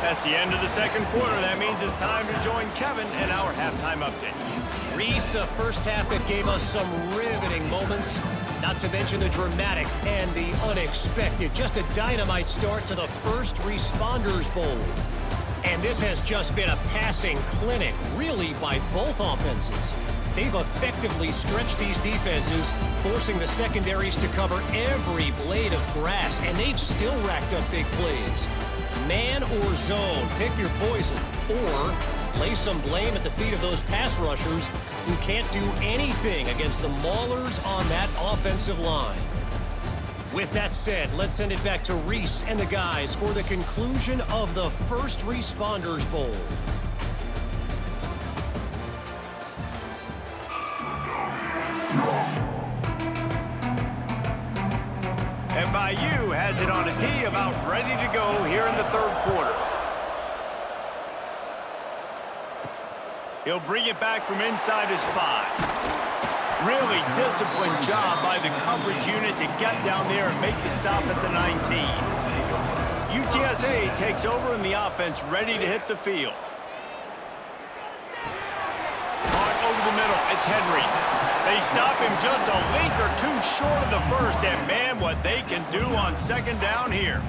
Speaker 1: That's the end of the second quarter. That means it's time to join Kevin in our halftime update.
Speaker 5: Reese, a first half that gave us some riveting moments, not to mention the dramatic and the unexpected. Just a dynamite start to the First Responders Bowl. And this has just been a passing clinic, really, by both offenses. They've effectively stretched these defenses, forcing the secondaries to cover every blade of grass, and they've still racked up big plays. Man or zone, pick your poison, or lay some blame at the feet of those pass rushers who can't do anything against the maulers on that offensive line. With that said, let's send it back to Reese and the guys for the conclusion of the First Responders Bowl.
Speaker 1: FIU has it on a tee, about ready to go here in the third quarter. He'll bring it back from inside his 5. Really disciplined job by the coverage unit to get down there and make the stop at the 19. UTSA takes over and the offense ready to hit the field. Caught over the middle, it's Henry. They stop him just a link or two short of the first, and man, what they can do on second down here.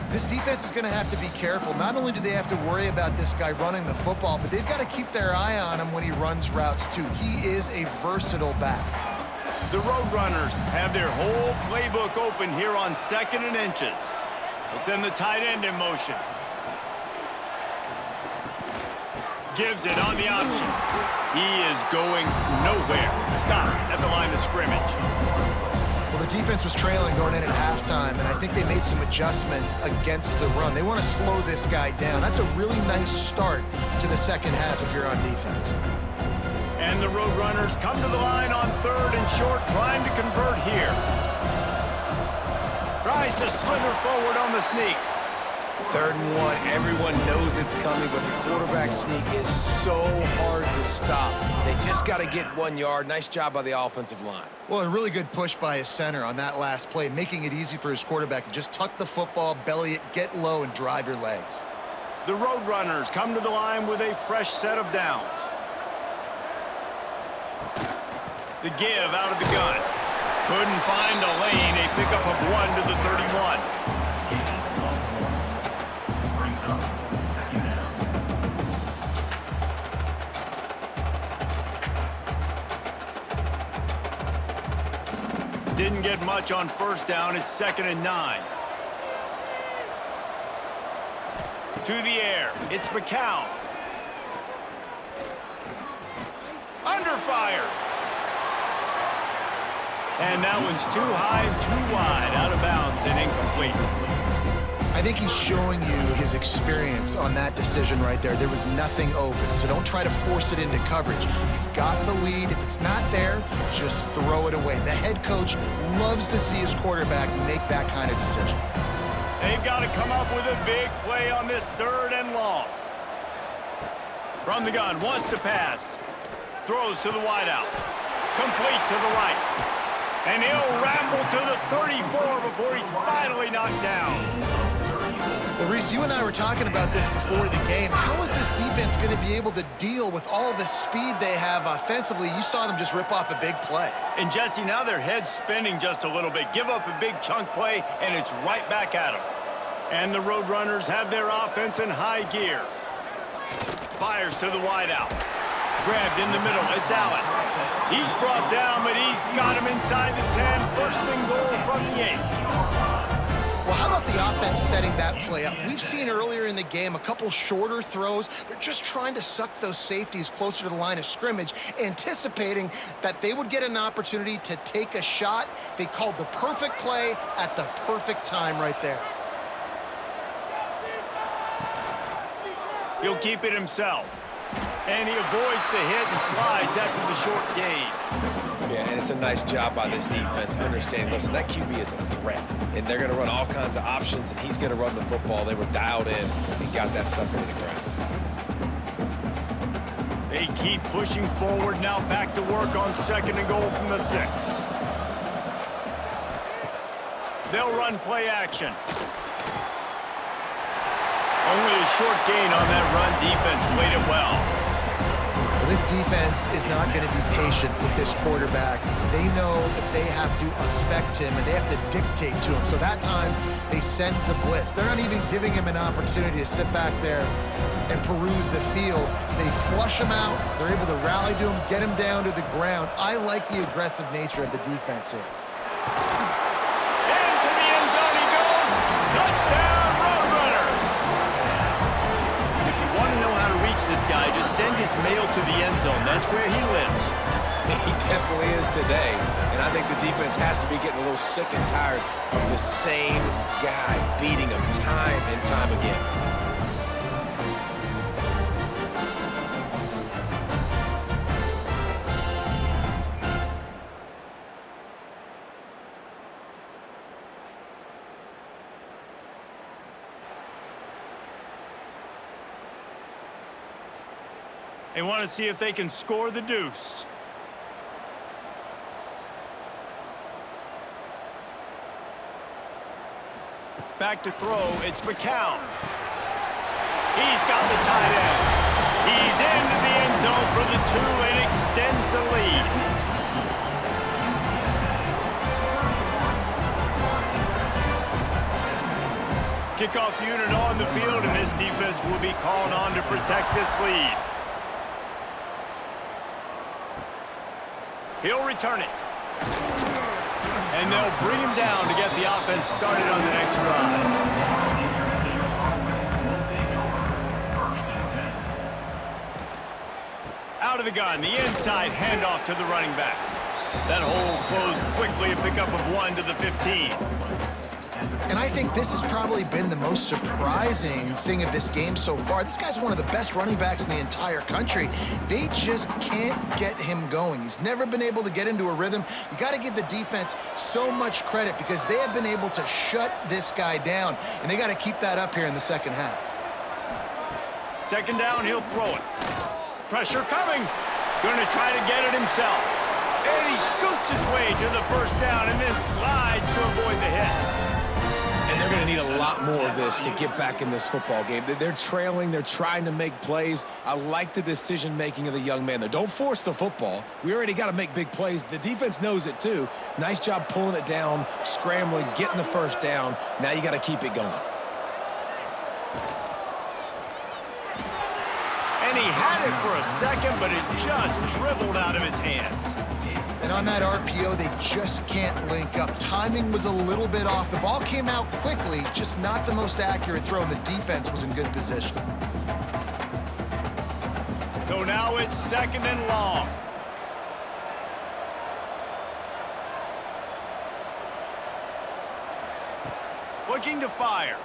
Speaker 3: This defense is going to have to be careful. Not only do they have to worry about this guy running the football, but they've got to keep their eye on him when he runs routes too. He is a versatile back.
Speaker 1: The Roadrunners have their whole playbook open here on 2nd and inches. They'll send the tight end in motion. Gives it on the option. He is going nowhere. Stop at the line of scrimmage.
Speaker 3: Well, the defense was trailing going in at halftime, and I think they made some adjustments against the run. They want to slow this guy down. That's a really nice start to the second half if you're on defense.
Speaker 1: And the Roadrunners come to the line on 3rd and short, trying to convert here. Tries to slither forward on the sneak.
Speaker 2: 3rd and 1, everyone knows it's coming, but the quarterback sneak is so hard to stop. They just got to get 1 yard. Nice job by the offensive line.
Speaker 3: Well, a really good push by his center on that last play, making it easy for his quarterback to just tuck the football, belly it, get low, and drive your legs.
Speaker 1: The Roadrunners come to the line with a fresh set of downs. The give out of the gun. Couldn't find a lane. A pickup of 1 to the 31. Didn't get much on first down. It's 2nd and 9. To the air. It's McCown. Under fire. And that one's too high, too wide, out of bounds and incomplete.
Speaker 3: I think he's showing you his experience on that decision right there. There was nothing open, so don't try to force it into coverage. You've got the lead. If it's not there, just throw it away. The head coach loves to see his quarterback make that kind of decision.
Speaker 1: They've got to come up with a big play on this 3rd and long. From the gun, wants to pass. Throws to the wideout. Complete to the right. And he'll ramble to the 34 before he's finally knocked down.
Speaker 3: Well, Reese, you and I were talking about this before the game. How is this defense going to be able to deal with all the speed they have offensively? You saw them just rip off a big play.
Speaker 1: And Jesse, now their head's spinning just a little bit. Give up a big chunk play, and it's right back at them. And the Roadrunners have their offense in high gear. Fires to the wideout. Grabbed in the middle. It's Allen. He's brought down, but he's got him inside the 10. 1st and goal from the 8.
Speaker 3: Well, how about the offense setting that play up? We've seen earlier in the game a couple shorter throws. They're just trying to suck those safeties closer to the line of scrimmage, anticipating that they would get an opportunity to take a shot. They called the perfect play at the perfect time right there.
Speaker 1: He'll keep it himself. And he avoids the hit and slides after the short gain.
Speaker 2: Yeah, and it's a nice job by this defense understanding, listen, that QB is a threat, and they're going to run all kinds of options, and he's going to run the football. They were dialed in and got that sucker to the ground.
Speaker 1: They keep pushing forward, now back to work on 2nd and goal from the 6. They'll run play action. Only a short gain on that run. Defense played it well.
Speaker 3: Well, this defense is not going to be patient with this quarterback. They know that they have to affect him, and they have to dictate to him. So that time, they send the blitz. They're not even giving him an opportunity to sit back there and peruse the field. They flush him out. They're able to rally to him, get him down to the ground. I like the aggressive nature of the defense here.
Speaker 1: Into the end zone he goes. Touchdown! This guy, just send his mail to the end zone. That's where he lives.
Speaker 2: He definitely is today. And I think the defense has to be getting a little sick and tired of the same guy beating them time and time again.
Speaker 1: They want to see if they can score the deuce. Back to throw, it's McCown. He's got the tight end. He's into the end zone for the 2 and extends the lead. Kickoff unit on the field, and this defense will be called on to protect this lead. He'll return it. And they'll bring him down to get the offense started on the next drive. Out of the gun, the inside handoff to the running back. That hole closed quickly, a pickup of 1 to the 15.
Speaker 3: And I think this has probably been the most surprising thing of this game so far. This guy's one of the best running backs in the entire country. They just can't get him going. He's never been able to get into a rhythm. You got to give the defense so much credit because they have been able to shut this guy down, and they got to keep that up here in the 2nd half.
Speaker 1: 2nd down, he'll throw it. Pressure coming. Going to try to get it himself. And he scoots his way to the 1st down and then slides to avoid the hit.
Speaker 2: And they're going to need a lot more of this to get back in this football game. They're trailing. They're trying to make plays. I like the decision-making of the young man there. Don't force the football. We already got to make big plays. The defense knows it, too. Nice job pulling it down, scrambling, getting the 1st down. Now you got to keep it going.
Speaker 1: And he had it for a second, but it just dribbled out of his hands.
Speaker 3: And on that RPO, they just can't link up. Timing was a little bit off. The ball came out quickly, just not the most accurate throw, and the defense was in good position.
Speaker 1: So now it's 2nd and long. Looking to fire.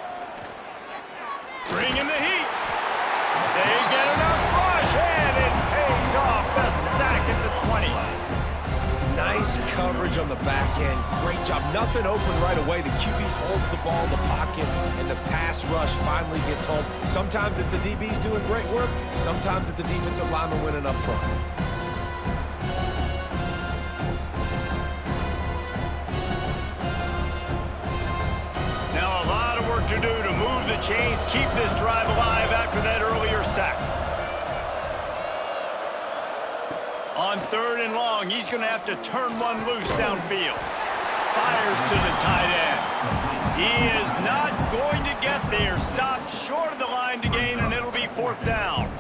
Speaker 2: Nice coverage on the back end. Great job. Nothing open right away. The QB holds the ball in the pocket, and the pass rush finally gets home. Sometimes it's the DBs doing great work. Sometimes it's the defensive lineman winning up front.
Speaker 1: Now a lot of work to do to move the chains, keep this drive alive after that earlier sack. On 3rd and long, he's going to have to turn one loose downfield. Fires to the tight end. He is not going to get there. Stopped short of the line to gain, and it'll be 4th down.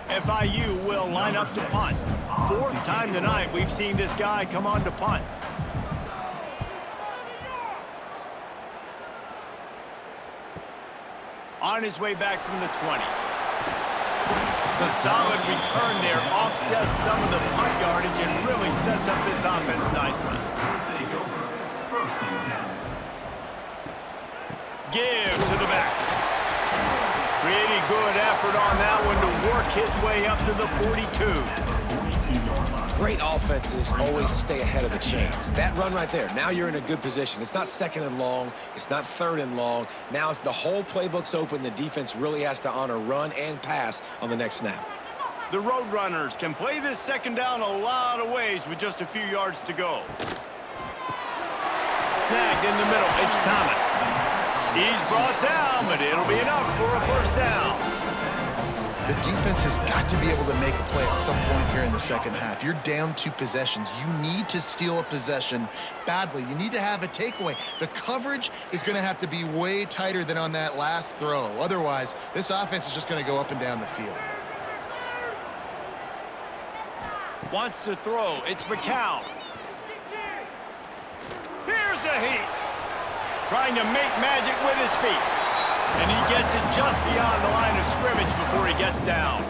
Speaker 1: FIU will line up to punt. 4th time tonight we've seen this guy come on to punt. On his way back from the 20. The solid return there offsets some of the punt yardage and really sets up this offense nicely. Give to the back. Pretty good effort on that one to work his way up to the 42.
Speaker 2: Great offenses always stay ahead of the chains. That run right there, now you're in a good position. It's not 2nd and long. It's not 3rd and long. Now it's the whole playbook's open. The defense really has to honor run and pass on the next snap.
Speaker 1: The Roadrunners can play this 2nd down a lot of ways with just a few yards to go. Snagged in the middle. It's Thomas. He's brought down, but it'll be enough for a 1st down.
Speaker 3: The defense has got to be able to make a play at some point here in the 2nd half. You're down 2 possessions. You need to steal a possession badly. You need to have a takeaway. The coverage is going to have to be way tighter than on that last throw. Otherwise, this offense is just going to go up and down the field.
Speaker 1: Wants to throw. It's McCown. Here's a heat. Trying to make magic with his feet. And he gets it just beyond the line of scrimmage before he gets down.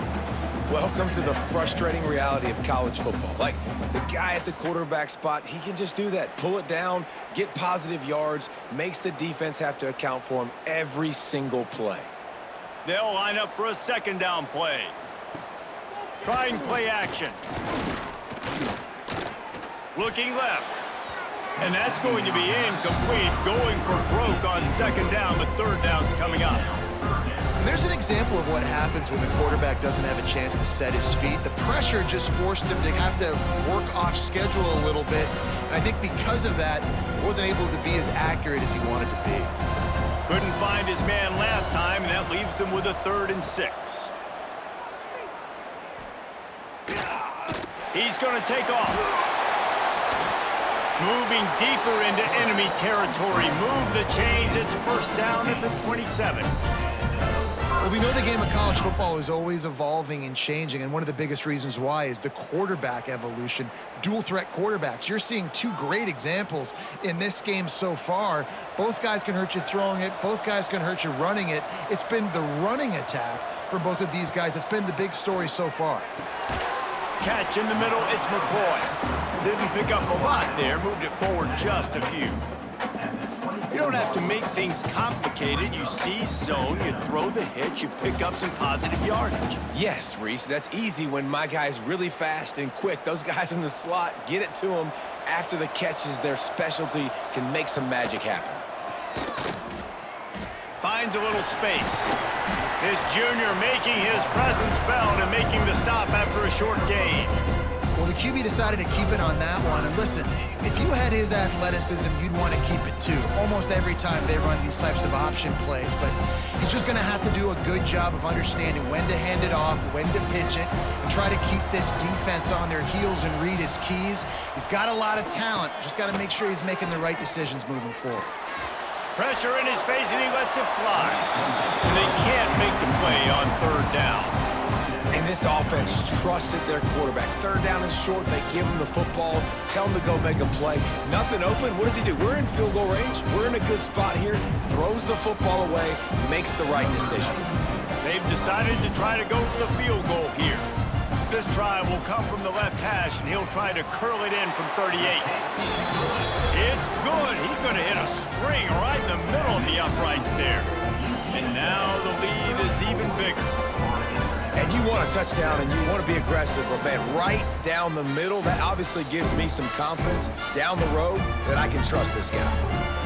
Speaker 2: Welcome to the frustrating reality of college football. Like, the guy at the quarterback spot, he can just do that. Pull it down, get positive yards, makes the defense have to account for him every single play.
Speaker 1: They'll line up for a 2nd down play. Trying play action. Looking left. And that's going to be incomplete, going for broke on 2nd down, but 3rd down's coming up.
Speaker 3: And there's an example of what happens when the quarterback doesn't have a chance to set his feet. The pressure just forced him to have to work off schedule a little bit. And I think because of that, he wasn't able to be as accurate as he wanted to be.
Speaker 1: Couldn't find his man last time, and that leaves him with a 3rd and 6. He's going to take off. Moving deeper into enemy territory. Move the chains. It's 1st down at the 27.
Speaker 3: Well, we know the game of college football is always evolving and changing, and one of the biggest reasons why is the quarterback evolution. Dual threat quarterbacks. You're seeing 2 great examples in this game so far. Both guys can hurt you throwing it. Both guys can hurt you running it. It's been the running attack for both of these guys that's been the big story so far.
Speaker 1: Catch in the middle, it's McCoy. Didn't pick up a lot there, moved it forward just a few. You don't have to make things complicated. You see zone, you throw the hitch, you pick up some positive yardage.
Speaker 2: Yes, Reese, that's easy when my guy's really fast and quick. Those guys in the slot, get it to them after the catch is their specialty, can make some magic happen.
Speaker 1: Finds a little space. This junior making his presence felt and making the stop after a short gain.
Speaker 3: Well, the QB decided to keep it on that one. And listen, if you had his athleticism, you'd want to keep it too. Almost every time they run these types of option plays. But he's just going to have to do a good job of understanding when to hand it off, when to pitch it, and try to keep this defense on their heels and read his keys. He's got a lot of talent. Just got to make sure he's making the right decisions moving forward.
Speaker 1: Pressure in his face, and he lets it fly. And they can't make the play on 3rd down.
Speaker 2: And this offense trusted their quarterback. 3rd down and short, they give him the football, tell him to go make a play. Nothing open, what does he do? We're in field goal range. We're in a good spot here. Throws the football away, makes the right decision.
Speaker 1: They've decided to try to go for the field goal here. This try will come from the left hash, and he'll try to curl it in from 38. It's good. He's going to hit a string right in the middle of the uprights there. And now the lead is even bigger.
Speaker 2: And you want a touchdown and you want to be aggressive, but man, right down the middle, that obviously gives me some confidence down the road that I can trust this guy.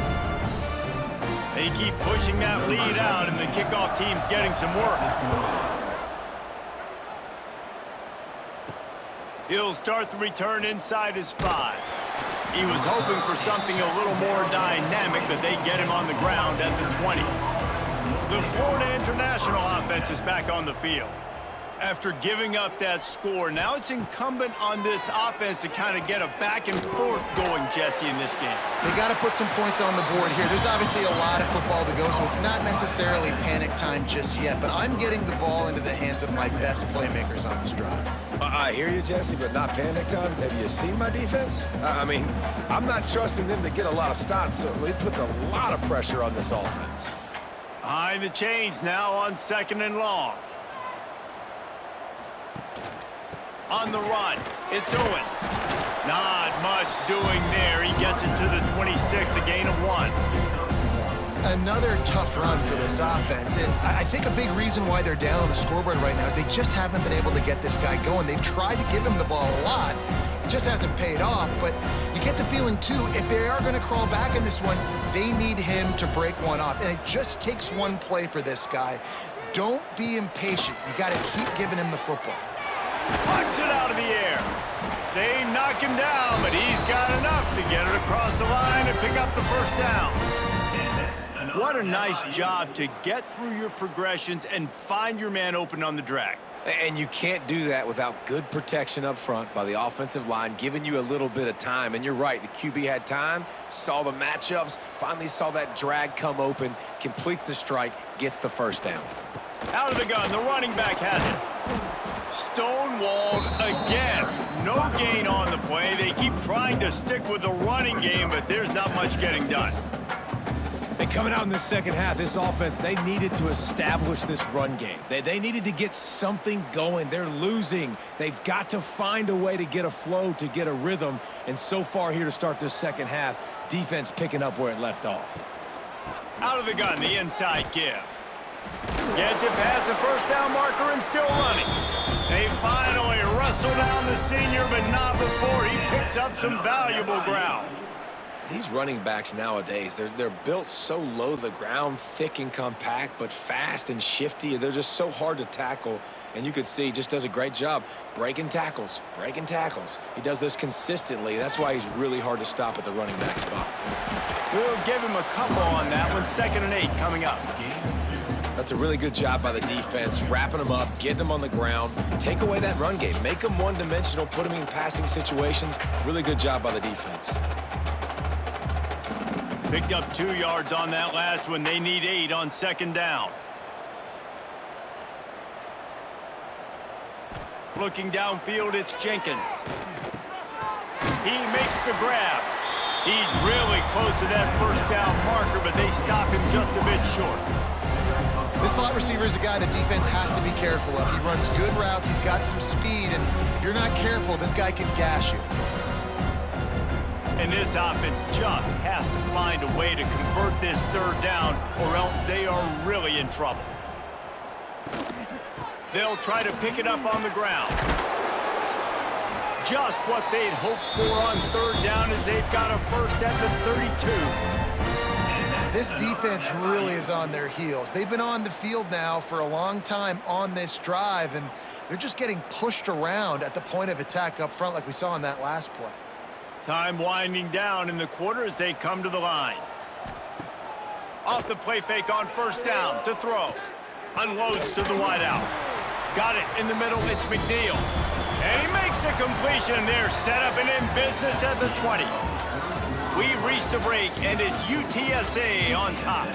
Speaker 1: They keep pushing that lead out, and the kickoff team's getting some work. He'll start the return inside his 5. He was hoping for something a little more dynamic, but they get him on the ground at the 20. The Florida International offense is back on the field. After giving up that score, now it's incumbent on this offense to kind of get a back and forth going, Jesse, in this game.
Speaker 3: They got to put some points on the board here. There's obviously a lot of football to go, so it's not necessarily panic time just yet, but I'm getting the ball into the hands of my best playmakers on this drive.
Speaker 2: I hear you, Jesse, but not panic time. Have you seen my defense? I mean, I'm not trusting them to get a lot of stops, so it puts a lot of pressure on this offense.
Speaker 1: Behind the chains now on 2nd and long. On the run, it's Owens. Not much doing there. He gets it to the 26, a gain of 1.
Speaker 3: Another tough run for this offense, and I think a big reason why they're down on the scoreboard right now is they just haven't been able to get this guy going. They've tried to give him the ball a lot. It just hasn't paid off, but you get the feeling, too, if they are going to crawl back in this one, they need him to break one off, and it just takes one play for this guy. Don't be impatient. You got to keep giving him the football.
Speaker 1: Plucks it out of the air. They knock him down, but he's got enough to get it across the line and pick up the first down. What a nice job to get through your progressions and find your man open on the drag.
Speaker 2: And you can't do that without good protection up front by the offensive line, giving you a little bit of time. And you're right, the QB had time, saw the matchups, finally saw that drag come open, completes the strike, gets the first down.
Speaker 1: Out of the gun, the running back has it. Stonewalled again. No gain on the play. They keep trying to stick with the running game, but there's not much getting done.
Speaker 2: And coming out in the second half, this offense, they needed to establish this run game. They needed to get something going. They're losing. They've got to find a way to get a flow, to get a rhythm. And so far here to start this second half, defense picking up where it left off.
Speaker 1: Out of the gun, the inside give. Gets it past the first down marker and still running. They finally wrestle down the senior, but not before he picks up some valuable ground.
Speaker 2: These running backs nowadays, they're built so low to the ground, thick and compact, but fast and shifty. They're just so hard to tackle. And you could see he just does a great job breaking tackles, breaking tackles. He does this consistently. That's why he's really hard to stop at the running back spot.
Speaker 1: We'll give him a couple on that one. 2nd and 8 coming up.
Speaker 2: That's a really good job by the defense, wrapping them up, getting them on the ground. Take away that run game. Make them one-dimensional, put them in passing situations. Really good job by the defense.
Speaker 1: Picked up 2 yards on that last one. They need 8 on 2nd down. Looking downfield, it's Jenkins. He makes the grab. He's really close to that first down marker, but they stop him just a bit short.
Speaker 3: This slot receiver is a guy the defense has to be careful of. He runs good routes, he's got some speed, and if you're not careful, this guy can gash you.
Speaker 1: And this offense just has to find a way to convert this 3rd down, or else they are really in trouble. They'll try to pick it up on the ground. Just what they'd hoped for on 3rd down as they've got a first at the 32.
Speaker 3: This defense really is on their heels. They've been on the field now for a long time on this drive, and they're just getting pushed around at the point of attack up front like we saw in that last play.
Speaker 1: Time winding down in the quarter as they come to the line. Off the play fake on 1st down to throw. Unloads to the wideout. Got it in the middle, it's McNeil. And he makes a completion. They're set up and in business at the 20. We've reached a break, and it's UTSA on top.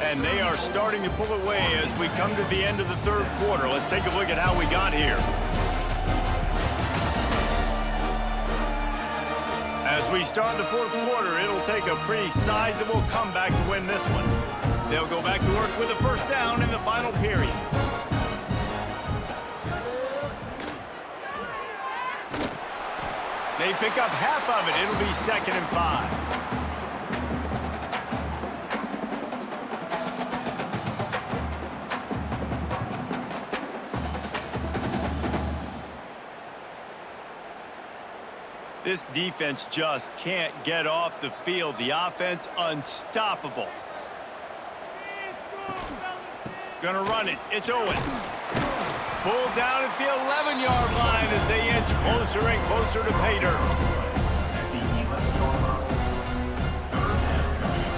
Speaker 1: And they are starting to pull away as we come to the end of the 3rd quarter. Let's take a look at how we got here. As we start the 4th quarter, it'll take a pretty sizable comeback to win this one. They'll go back to work with a first down in the final period. They pick up half of it. It'll be 2nd and 5. This defense just can't get off the field. The offense unstoppable. Gonna run it. It's Owens. Pulled down at the 11-yard line as they inch closer and closer to pay dirt.
Speaker 4: At the 11-yard line. Third down coming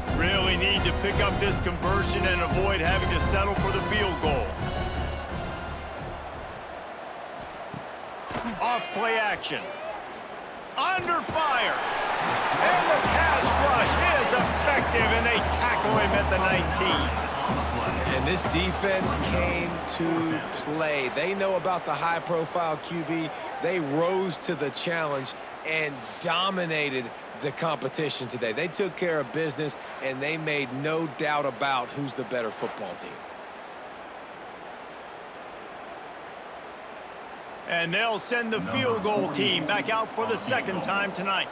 Speaker 4: up.
Speaker 1: Really need to pick up this conversion and avoid having to settle for the field goal. Off play action. Under fire. And the pass rush is effective, and they tackle him at the 19.
Speaker 2: And this defense came to play. They know about the high-profile QB. They rose to the challenge and dominated the competition today. They took care of business, and they made no doubt about who's the better football team.
Speaker 1: And they'll send the field goal team back out for the second time tonight.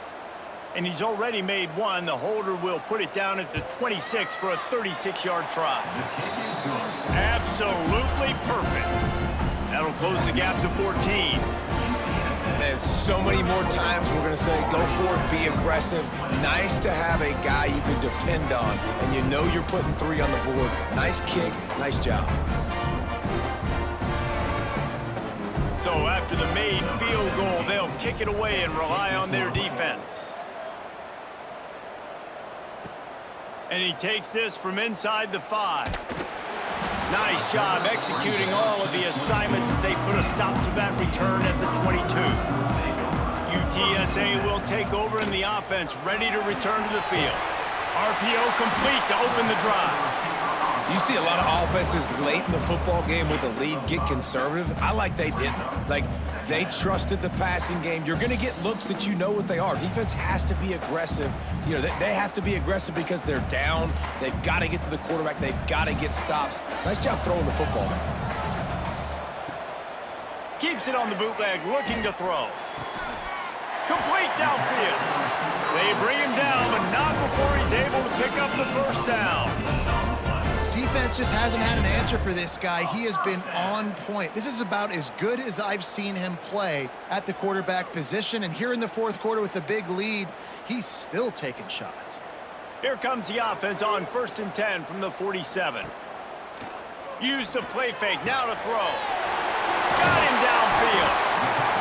Speaker 1: And he's already made one. The holder will put it down at the 26 for a 36-yard try.
Speaker 4: The kick is good.
Speaker 1: Absolutely perfect. That'll close the gap to 14.
Speaker 2: And so many more times we're going to say, go for it, be aggressive. Nice to have a guy you can depend on, and you know you're putting 3 on the board. Nice kick, nice job.
Speaker 1: So after the made field goal, they'll kick it away and rely on their defense. And he takes this from inside the 5. Nice job executing all of the assignments as they put a stop to that return at the 22. UTSA will take over in the offense, ready to return to the field. RPO complete to open the drive.
Speaker 2: You see a lot of offenses late in the football game with a lead get conservative. I like they didn't. Like, they trusted the passing game. You're going to get looks that you know what they are. Defense has to be aggressive. You know, they have to be aggressive because they're down. They've got to get to the quarterback. They've got to get stops. Nice job throwing the football.
Speaker 1: Keeps it on the bootleg, looking to throw. Complete downfield. They bring him down, but not before he's able to pick up the first down.
Speaker 3: Defense just hasn't had an answer for this guy. He has been on point. This is about as good as I've seen him play at the quarterback position. And here in the fourth quarter with a big lead, he's still taking shots.
Speaker 1: Here comes the offense on 1st and 10 from the 47. Use the play fake, now to throw. Got him downfield.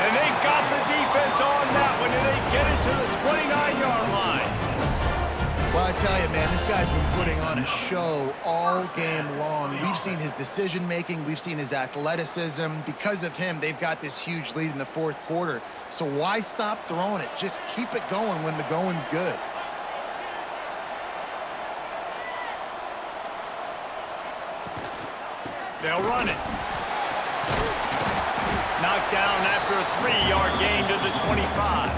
Speaker 1: And they got the defense on that one, and they get it to the 29-yard line.
Speaker 3: Well, I tell you, man, this guy's been putting on a show all game long. We've seen his decision-making. We've seen his athleticism. Because of him, they've got this huge lead in the fourth quarter. So why stop throwing it? Just keep it going when the going's good.
Speaker 1: They'll run it. Knocked down after a 3-yard gain to the 25.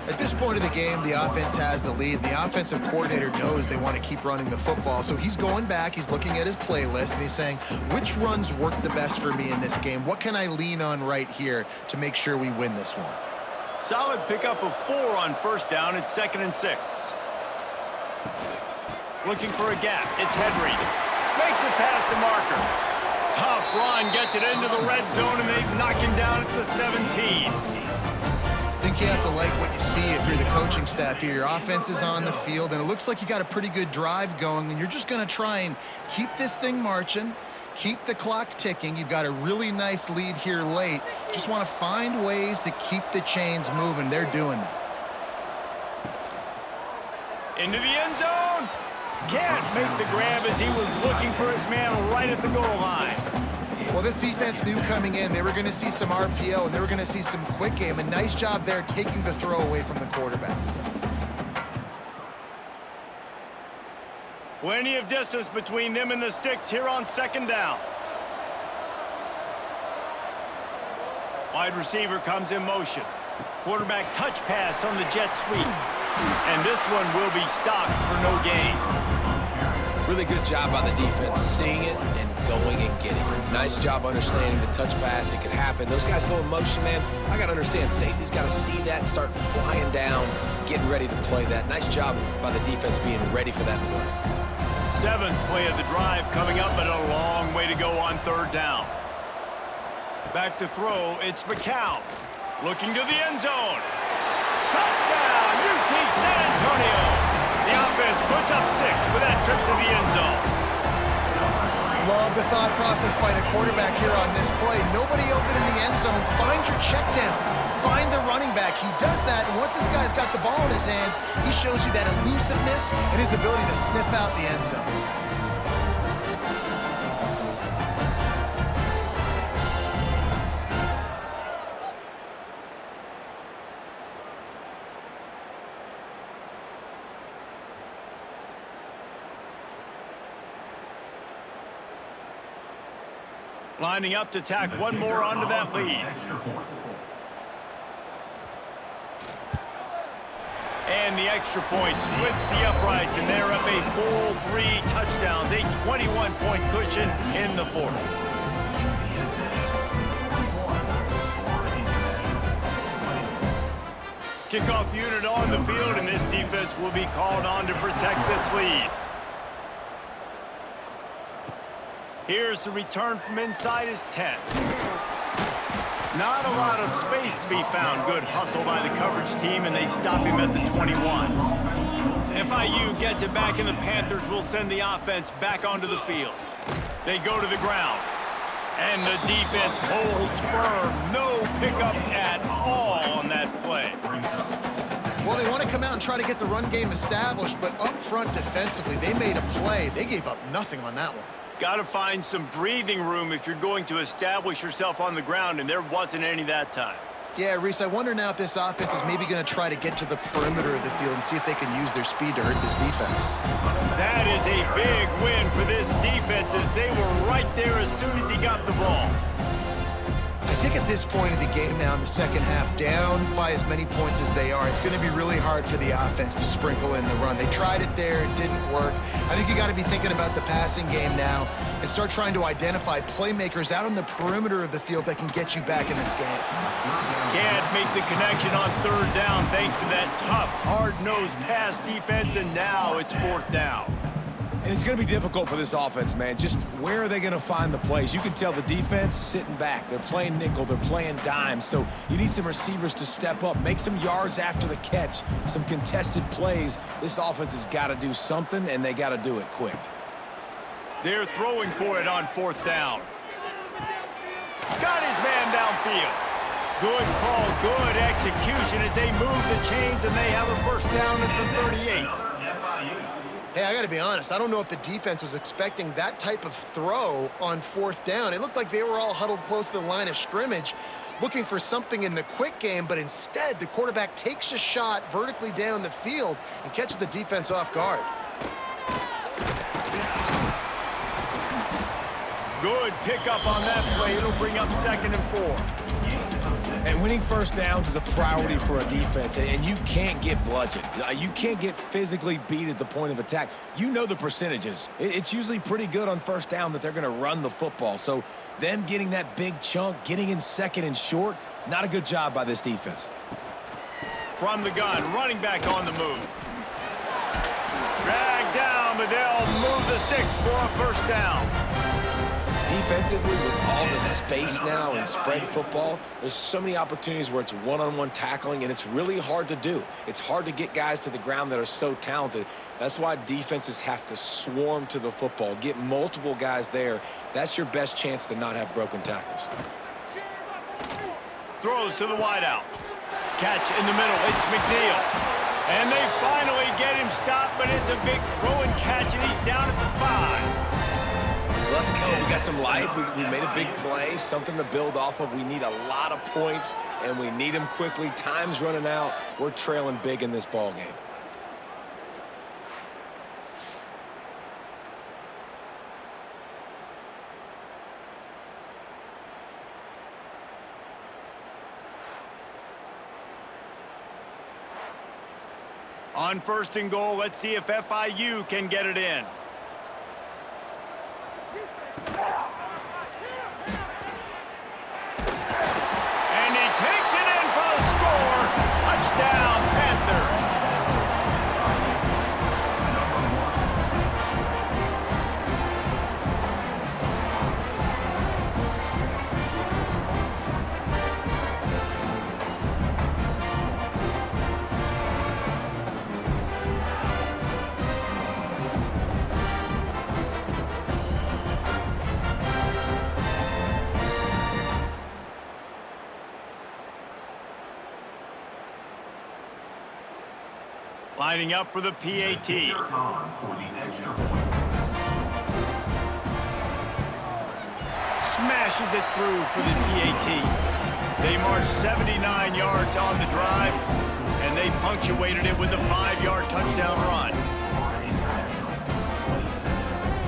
Speaker 3: At this point of the game, the offense has the lead. The offensive coordinator knows they want to keep running the football. So he's going back, he's looking at his playlist, and he's saying, which runs work the best for me in this game? What can I lean on right here to make sure we win this one?
Speaker 1: Solid pickup of 4 on 1st down. It's 2nd and 6. Looking for a gap. It's Henry. Makes it past the marker. Tough run, gets it into the red zone, and they knock him down at the 17.
Speaker 3: I think you have to like what you see if you're the coaching staff here. Your offense is on the field, and it looks like you got a pretty good drive going, and you're just going to try and keep this thing marching, keep the clock ticking. You've got a really nice lead here late. Just want to find ways to keep the chains moving. They're doing that.
Speaker 1: Into the end zone. Can't make the grab as he was looking for his man right at the goal line.
Speaker 3: Well, this defense knew coming in they were going to see some RPO and they were going to see some quick game. A nice job there taking the throw away from the quarterback.
Speaker 1: Plenty of distance between them and the sticks here on 2nd down. Wide receiver comes in motion. Quarterback touch pass on the jet sweep. And this one will be stopped for no gain.
Speaker 2: Really good job by the defense, seeing it and going and getting it. Nice job understanding the touch pass. It could happen. Those guys go in motion, man. I got to understand, safety's got to see that, start flying down, getting ready to play that. Nice job by the defense being ready for that play.
Speaker 1: 7th play of the drive coming up, but a long way to go on 3rd down. Back to throw, it's McCown. Looking to the end zone. Touchdown, UT San Antonio. The offense puts up 6 with that trip to the end zone.
Speaker 3: Love the thought process by the quarterback here on this play. Nobody open in the end zone. Find your check down. Find the running back. He does that, and once this guy's got the ball in his hands, he shows you that elusiveness and his ability to sniff out the end zone.
Speaker 1: Lining up to tack one more onto that lead. And the extra point splits the uprights, and they're up a full 3 touchdowns, a 21-point cushion in the 4th. Kickoff unit on the field, and this defense will be called on to protect this lead. Here's the return from inside his 10. Not a lot of space to be found. Good hustle by the coverage team, and they stop him at the 21. FIU gets it back, and the Panthers will send the offense back onto the field. They go to the ground, and the defense holds firm. No pickup at all on that play.
Speaker 3: Well, they want to come out and try to get the run game established, but up front defensively, they made a play. They gave up nothing on that one.
Speaker 1: Got to find some breathing room if you're going to establish yourself on the ground, and there wasn't any that time.
Speaker 3: Yeah, Reese, I wonder now if this offense is maybe going to try to get to the perimeter of the field and see if they can use their speed to hurt this defense.
Speaker 1: That is a big win for this defense, as they were right there as soon as he got the ball.
Speaker 3: I think at this point of the game now in the second half, down by as many points as they are, it's going to be really hard for the offense to sprinkle in the run. They tried it there, it didn't work. I think you got to be thinking about the passing game now and start trying to identify playmakers out on the perimeter of the field that can get you back in this game.
Speaker 1: Can't make the connection on 3rd down thanks to that tough, hard-nosed pass defense, and now it's 4th down.
Speaker 2: And it's going to be difficult for this offense, man. Just where are they going to find the plays? You can tell the defense sitting back. They're playing nickel. They're playing dime. So you need some receivers to step up, make some yards after the catch, some contested plays. This offense has got to do something, and they got to do it quick.
Speaker 1: They're throwing for it on 4th down. Got his man downfield. Good call, good execution as they move the chains, and they have a 1st down at the 38.
Speaker 3: Hey, I got to be honest. I don't know if the defense was expecting that type of throw on 4th down. It looked like they were all huddled close to the line of scrimmage, looking for something in the quick game, but instead the quarterback takes a shot vertically down the field and catches the defense off guard.
Speaker 1: Good pickup on that play. It'll bring up 2nd and 4.
Speaker 2: And winning 1st downs is a priority for a defense, and you can't get bludgeoned. You can't get physically beat at the point of attack. You know the percentages. It's usually pretty good on 1st down that they're going to run the football. So them getting that big chunk, getting in 2nd and short, not a good job by this defense.
Speaker 1: From the gun, running back on the move. Dragged down, but they'll move the sticks for a 1st down.
Speaker 2: Defensively, with all the space now and spread football, there's so many opportunities where it's one-on-one tackling, and it's really hard to do. It's hard to get guys to the ground that are so talented. That's why defenses have to swarm to the football, get multiple guys there. That's your best chance to not have broken tackles.
Speaker 1: Throws to the wideout. Catch in the middle. It's McNeil. And they finally get him stopped, but it's a big throw and catch, and he's down at the 5.
Speaker 2: Let's go. We got some life. We made a big play, something to build off of. We need a lot of points, and we need them quickly. Time's running out. We're trailing big in this ball game.
Speaker 1: On 1st and goal, let's see if FIU can get it in. And he takes it in for the score. Touchdown, Panthers. Lining up for the PAT.
Speaker 4: Here on for the extra point.
Speaker 1: Smashes it through for the PAT. They marched 79 yards on the drive, and they punctuated it with a 5-yard touchdown run.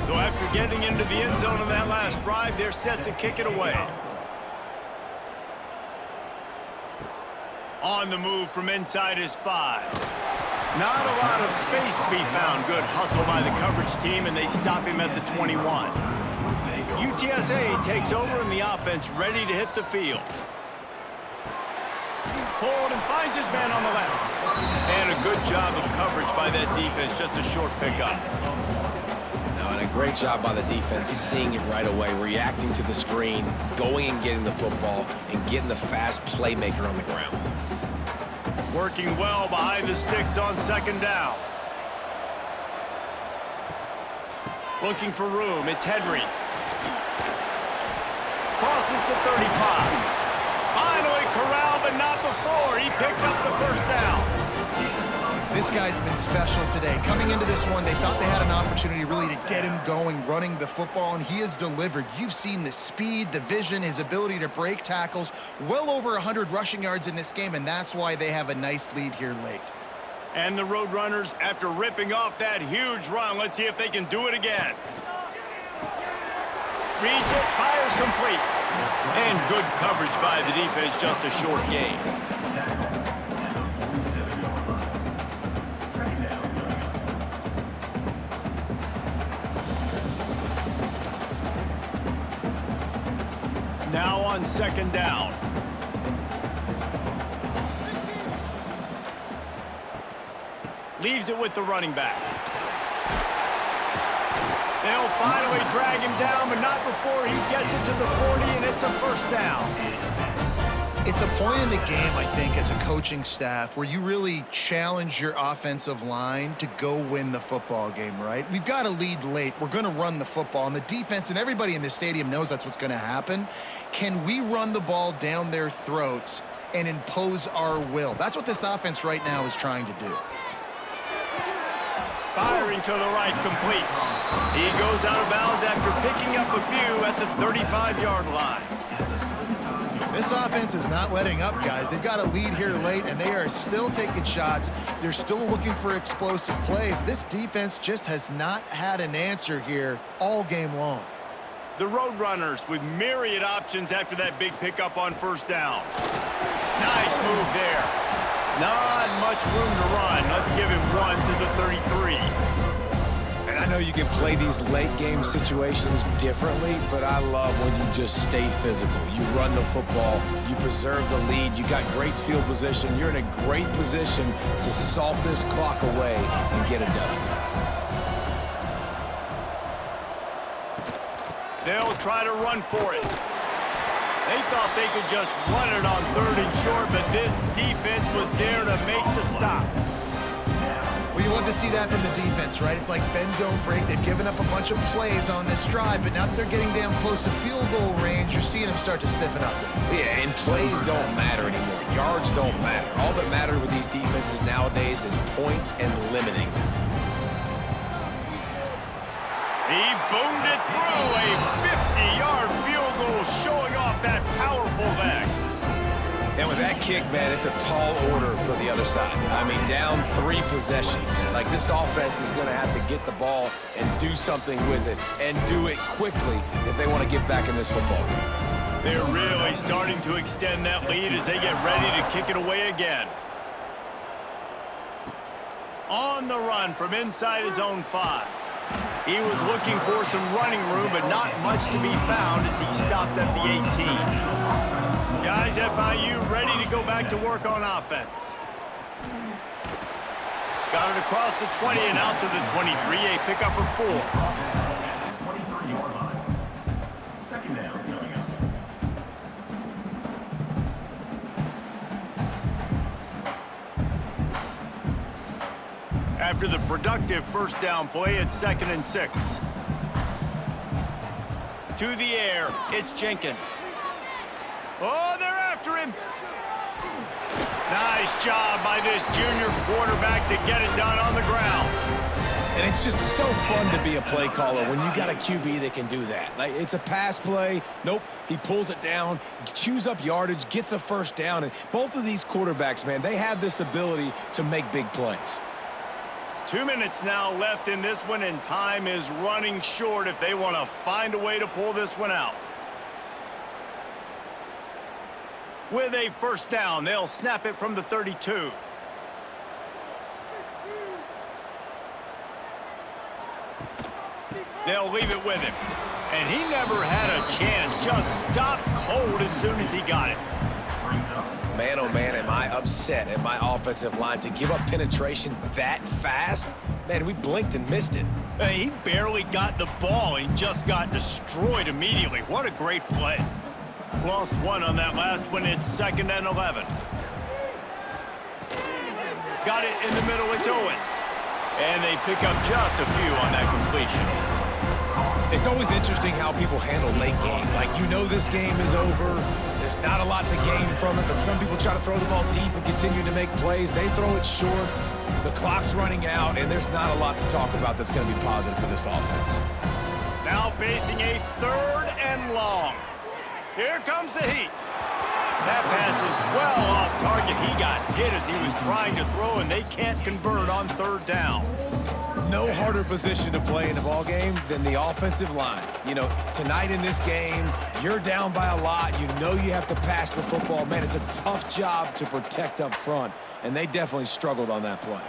Speaker 1: So after getting into the end zone on that last drive, they're set to kick it away. On the move from inside his 5. Not a lot of space to be found. Good hustle by the coverage team, and they stop him at the 21. UTSA takes over, and the offense ready to hit the field. Pulled and finds his man on the left. And a good job of coverage by that defense. Just a short pickup.
Speaker 2: And a great job by the defense, seeing it right away, reacting to the screen, going and getting the football, and getting the fast playmaker on the ground.
Speaker 1: Working well behind the sticks on second down. Looking for room. It's Henry. Crosses the 35. Finally corralled, but not before. He picks up the first down.
Speaker 3: This guy's been special today. Coming into this one, they thought they had an opportunity really to get him going, running the football, and he has delivered. You've seen the speed, the vision, his ability to break tackles. Well over 100 rushing yards in this game, and that's why they have a nice lead here late.
Speaker 1: And the Roadrunners, after ripping off that huge run, let's see if they can do it again. Reads it, fires complete. And good coverage by the defense, just a short gain. Now on second down. Leaves it with the running back. They'll finally drag him down, but not before he gets it to the 40, and it's a first down.
Speaker 3: It's a point in the game, I think, as a coaching staff where you really challenge your offensive line to go win the football game, right? We've got a lead late. We're going to run the football, and the defense and everybody in this stadium knows that's what's going to happen. Can we run the ball down their throats and impose our will? That's what this offense right now is trying to do.
Speaker 1: Firing to the right, complete. He goes out of bounds after picking up a few at the 35-yard line.
Speaker 3: This offense is not letting up, guys. They've got a lead here late, and they are still taking shots. They're still looking for explosive plays. This defense just has not had an answer here all game long.
Speaker 1: The Roadrunners with myriad options after that big pickup on first down. Nice move there. Not much room to run. Let's give him one to the 33.
Speaker 2: And I know you can play these late game situations differently, but I love when you just stay physical. You run the football, you preserve the lead, you got great field position, you're in a great position to salt this clock away and get a W.
Speaker 1: They'll try to run for it. They thought they could just run it on third and short, but this defense was there to make the stop.
Speaker 3: Well, you love to see that from the defense, right? It's like bend, don't break. They've given up a bunch of plays on this drive, but now that they're getting down close to field goal range, you're seeing them start to stiffen up.
Speaker 2: Yeah, and plays don't matter anymore. Yards don't matter. All that matters with these defenses nowadays is points and limiting them.
Speaker 1: He boomed it through a 50-yard field goal, showing off that powerful leg.
Speaker 2: And with that kick, man, it's a tall order for the other side. I mean, down 3 possessions. Like, this offense is going to have to get the ball and do something with it, and do it quickly if they want to get back in this football game.
Speaker 1: They're really starting to extend that lead as they get ready to kick it away again. On the run from inside his own 5. He was looking for some running room, but not much to be found as he stopped at the 18. Guys, FIU ready to go back to work on offense. Got it across the 20 and out to the 23, a pickup of 4.
Speaker 4: 23-yard line. Second down coming up.
Speaker 1: After the productive first down play, it's 2nd and 6. To the air, it's Jenkins. Oh, they're after him. Nice job by this junior quarterback to get it done on the ground.
Speaker 2: And it's just so fun to be a play caller when you got a QB that can do that. Like, it's a pass play. Nope, he pulls it down, chews up yardage, gets a first down. And both of these quarterbacks, man, they have this ability to make big plays.
Speaker 1: 2 minutes now left in this one, and time is running short if they want to find a way to pull this one out. With a first down, they'll snap it from the 32. They'll leave it with him. And he never had a chance. Just stopped cold as soon as he got it.
Speaker 2: Man, oh man, am I upset at my offensive line to give up penetration that fast? Man, we blinked and missed it.
Speaker 1: He barely got the ball. He just got destroyed immediately. What a great play. Lost one on that last one. It's 2nd and 11. Got it in the middle. It's Owens. And they pick up just a few on that completion.
Speaker 2: It's always interesting how people handle late game. Like, you know this game is over. There's not a lot to gain from it, but some people try to throw the ball deep and continue to make plays. They throw it short. The clock's running out, and there's not a lot to talk about that's going to be positive for this offense.
Speaker 1: Now facing a 3rd and long. Here comes the heat. That pass is well off target. He got hit as he was trying to throw, and they can't convert on 3rd down.
Speaker 2: No harder position to play in a ball game than the offensive line. You know, tonight in this game, you're down by a lot. You know you have to pass the football. Man, it's a tough job to protect up front, and they definitely struggled on that play.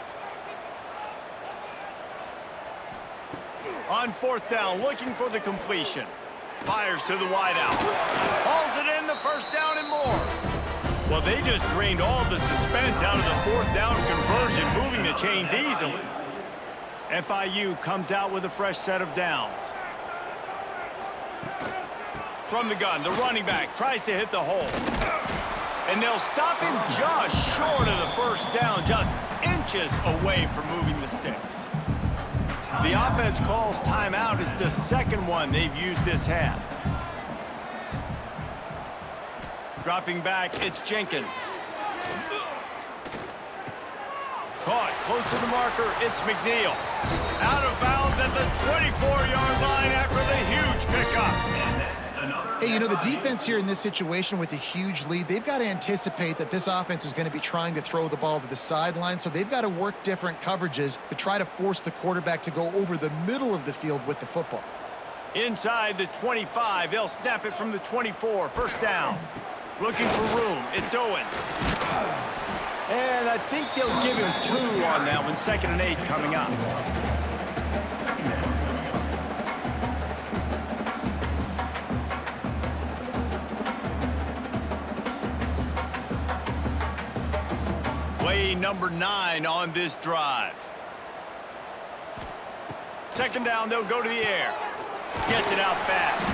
Speaker 1: On 4th down, looking for the completion. Fires to the wideout. Hauls it in, the first down and more. Well, they just drained all the suspense out of the 4th down conversion, moving the chains easily. FIU comes out with a fresh set of downs. From the gun, the running back tries to hit the hole. And they'll stop him just short of the first down, just inches away from moving the sticks. The offense calls timeout. It's the 2nd one they've used this half. Dropping back, it's Jenkins. Caught close to the marker, it's McNeil. Out of bounds at the 24-yard line after the huge pickup.
Speaker 3: Hey, you know, the defense here in this situation with a huge lead, they've got to anticipate that this offense is going to be trying to throw the ball to the sideline, so they've got to work different coverages to try to force the quarterback to go over the middle of the field with the football.
Speaker 1: Inside the 25, they'll snap it from the 24, first down. Looking for room, it's Owens. And I think they'll give him 2 on that one, 2nd and 8 coming up. Play number 9 on this drive. 2nd down, they'll go to the air. Gets it out fast.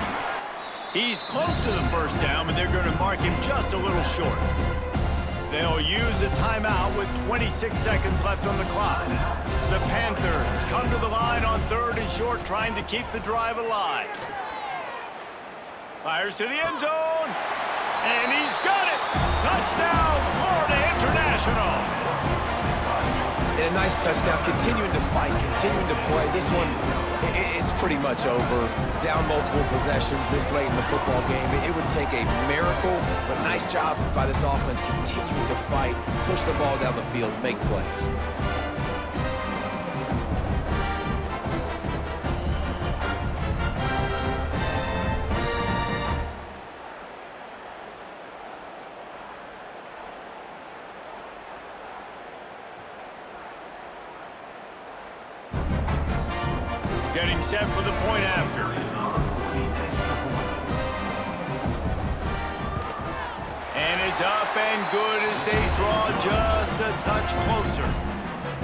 Speaker 1: He's close to the first down, but they're going to mark him just a little short. They'll use a timeout with 26 seconds left on the clock. The Panthers come to the line on 3rd and short, trying to keep the drive alive. Fires to the end zone, and he's got it! Touchdown, Florida International!
Speaker 2: And a nice touchdown, continuing to fight, continuing to play. This one, it's pretty much over. Down multiple possessions this late in the football game. It would take a miracle, but nice job by this offense continuing to fight, push the ball down the field, make plays.
Speaker 1: Getting set for the point after. And it's up and good as they draw just a touch closer.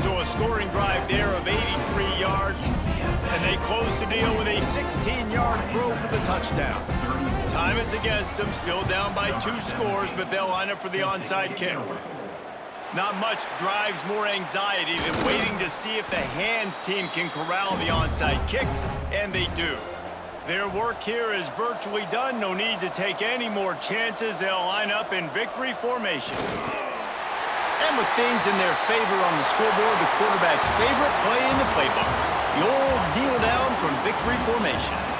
Speaker 1: So a scoring drive there of 83 yards. And they close the deal with a 16-yard throw for the touchdown. Time is against them, still down by 2 scores, but they'll line up for the onside kick. Not much drives more anxiety than waiting to see if the hands team can corral the onside kick, and they do. Their work here is virtually done. No need to take any more chances. They'll line up in victory formation. And with things in their favor on the scoreboard, the quarterback's favorite play in the playbook, the old kneel down from victory formation.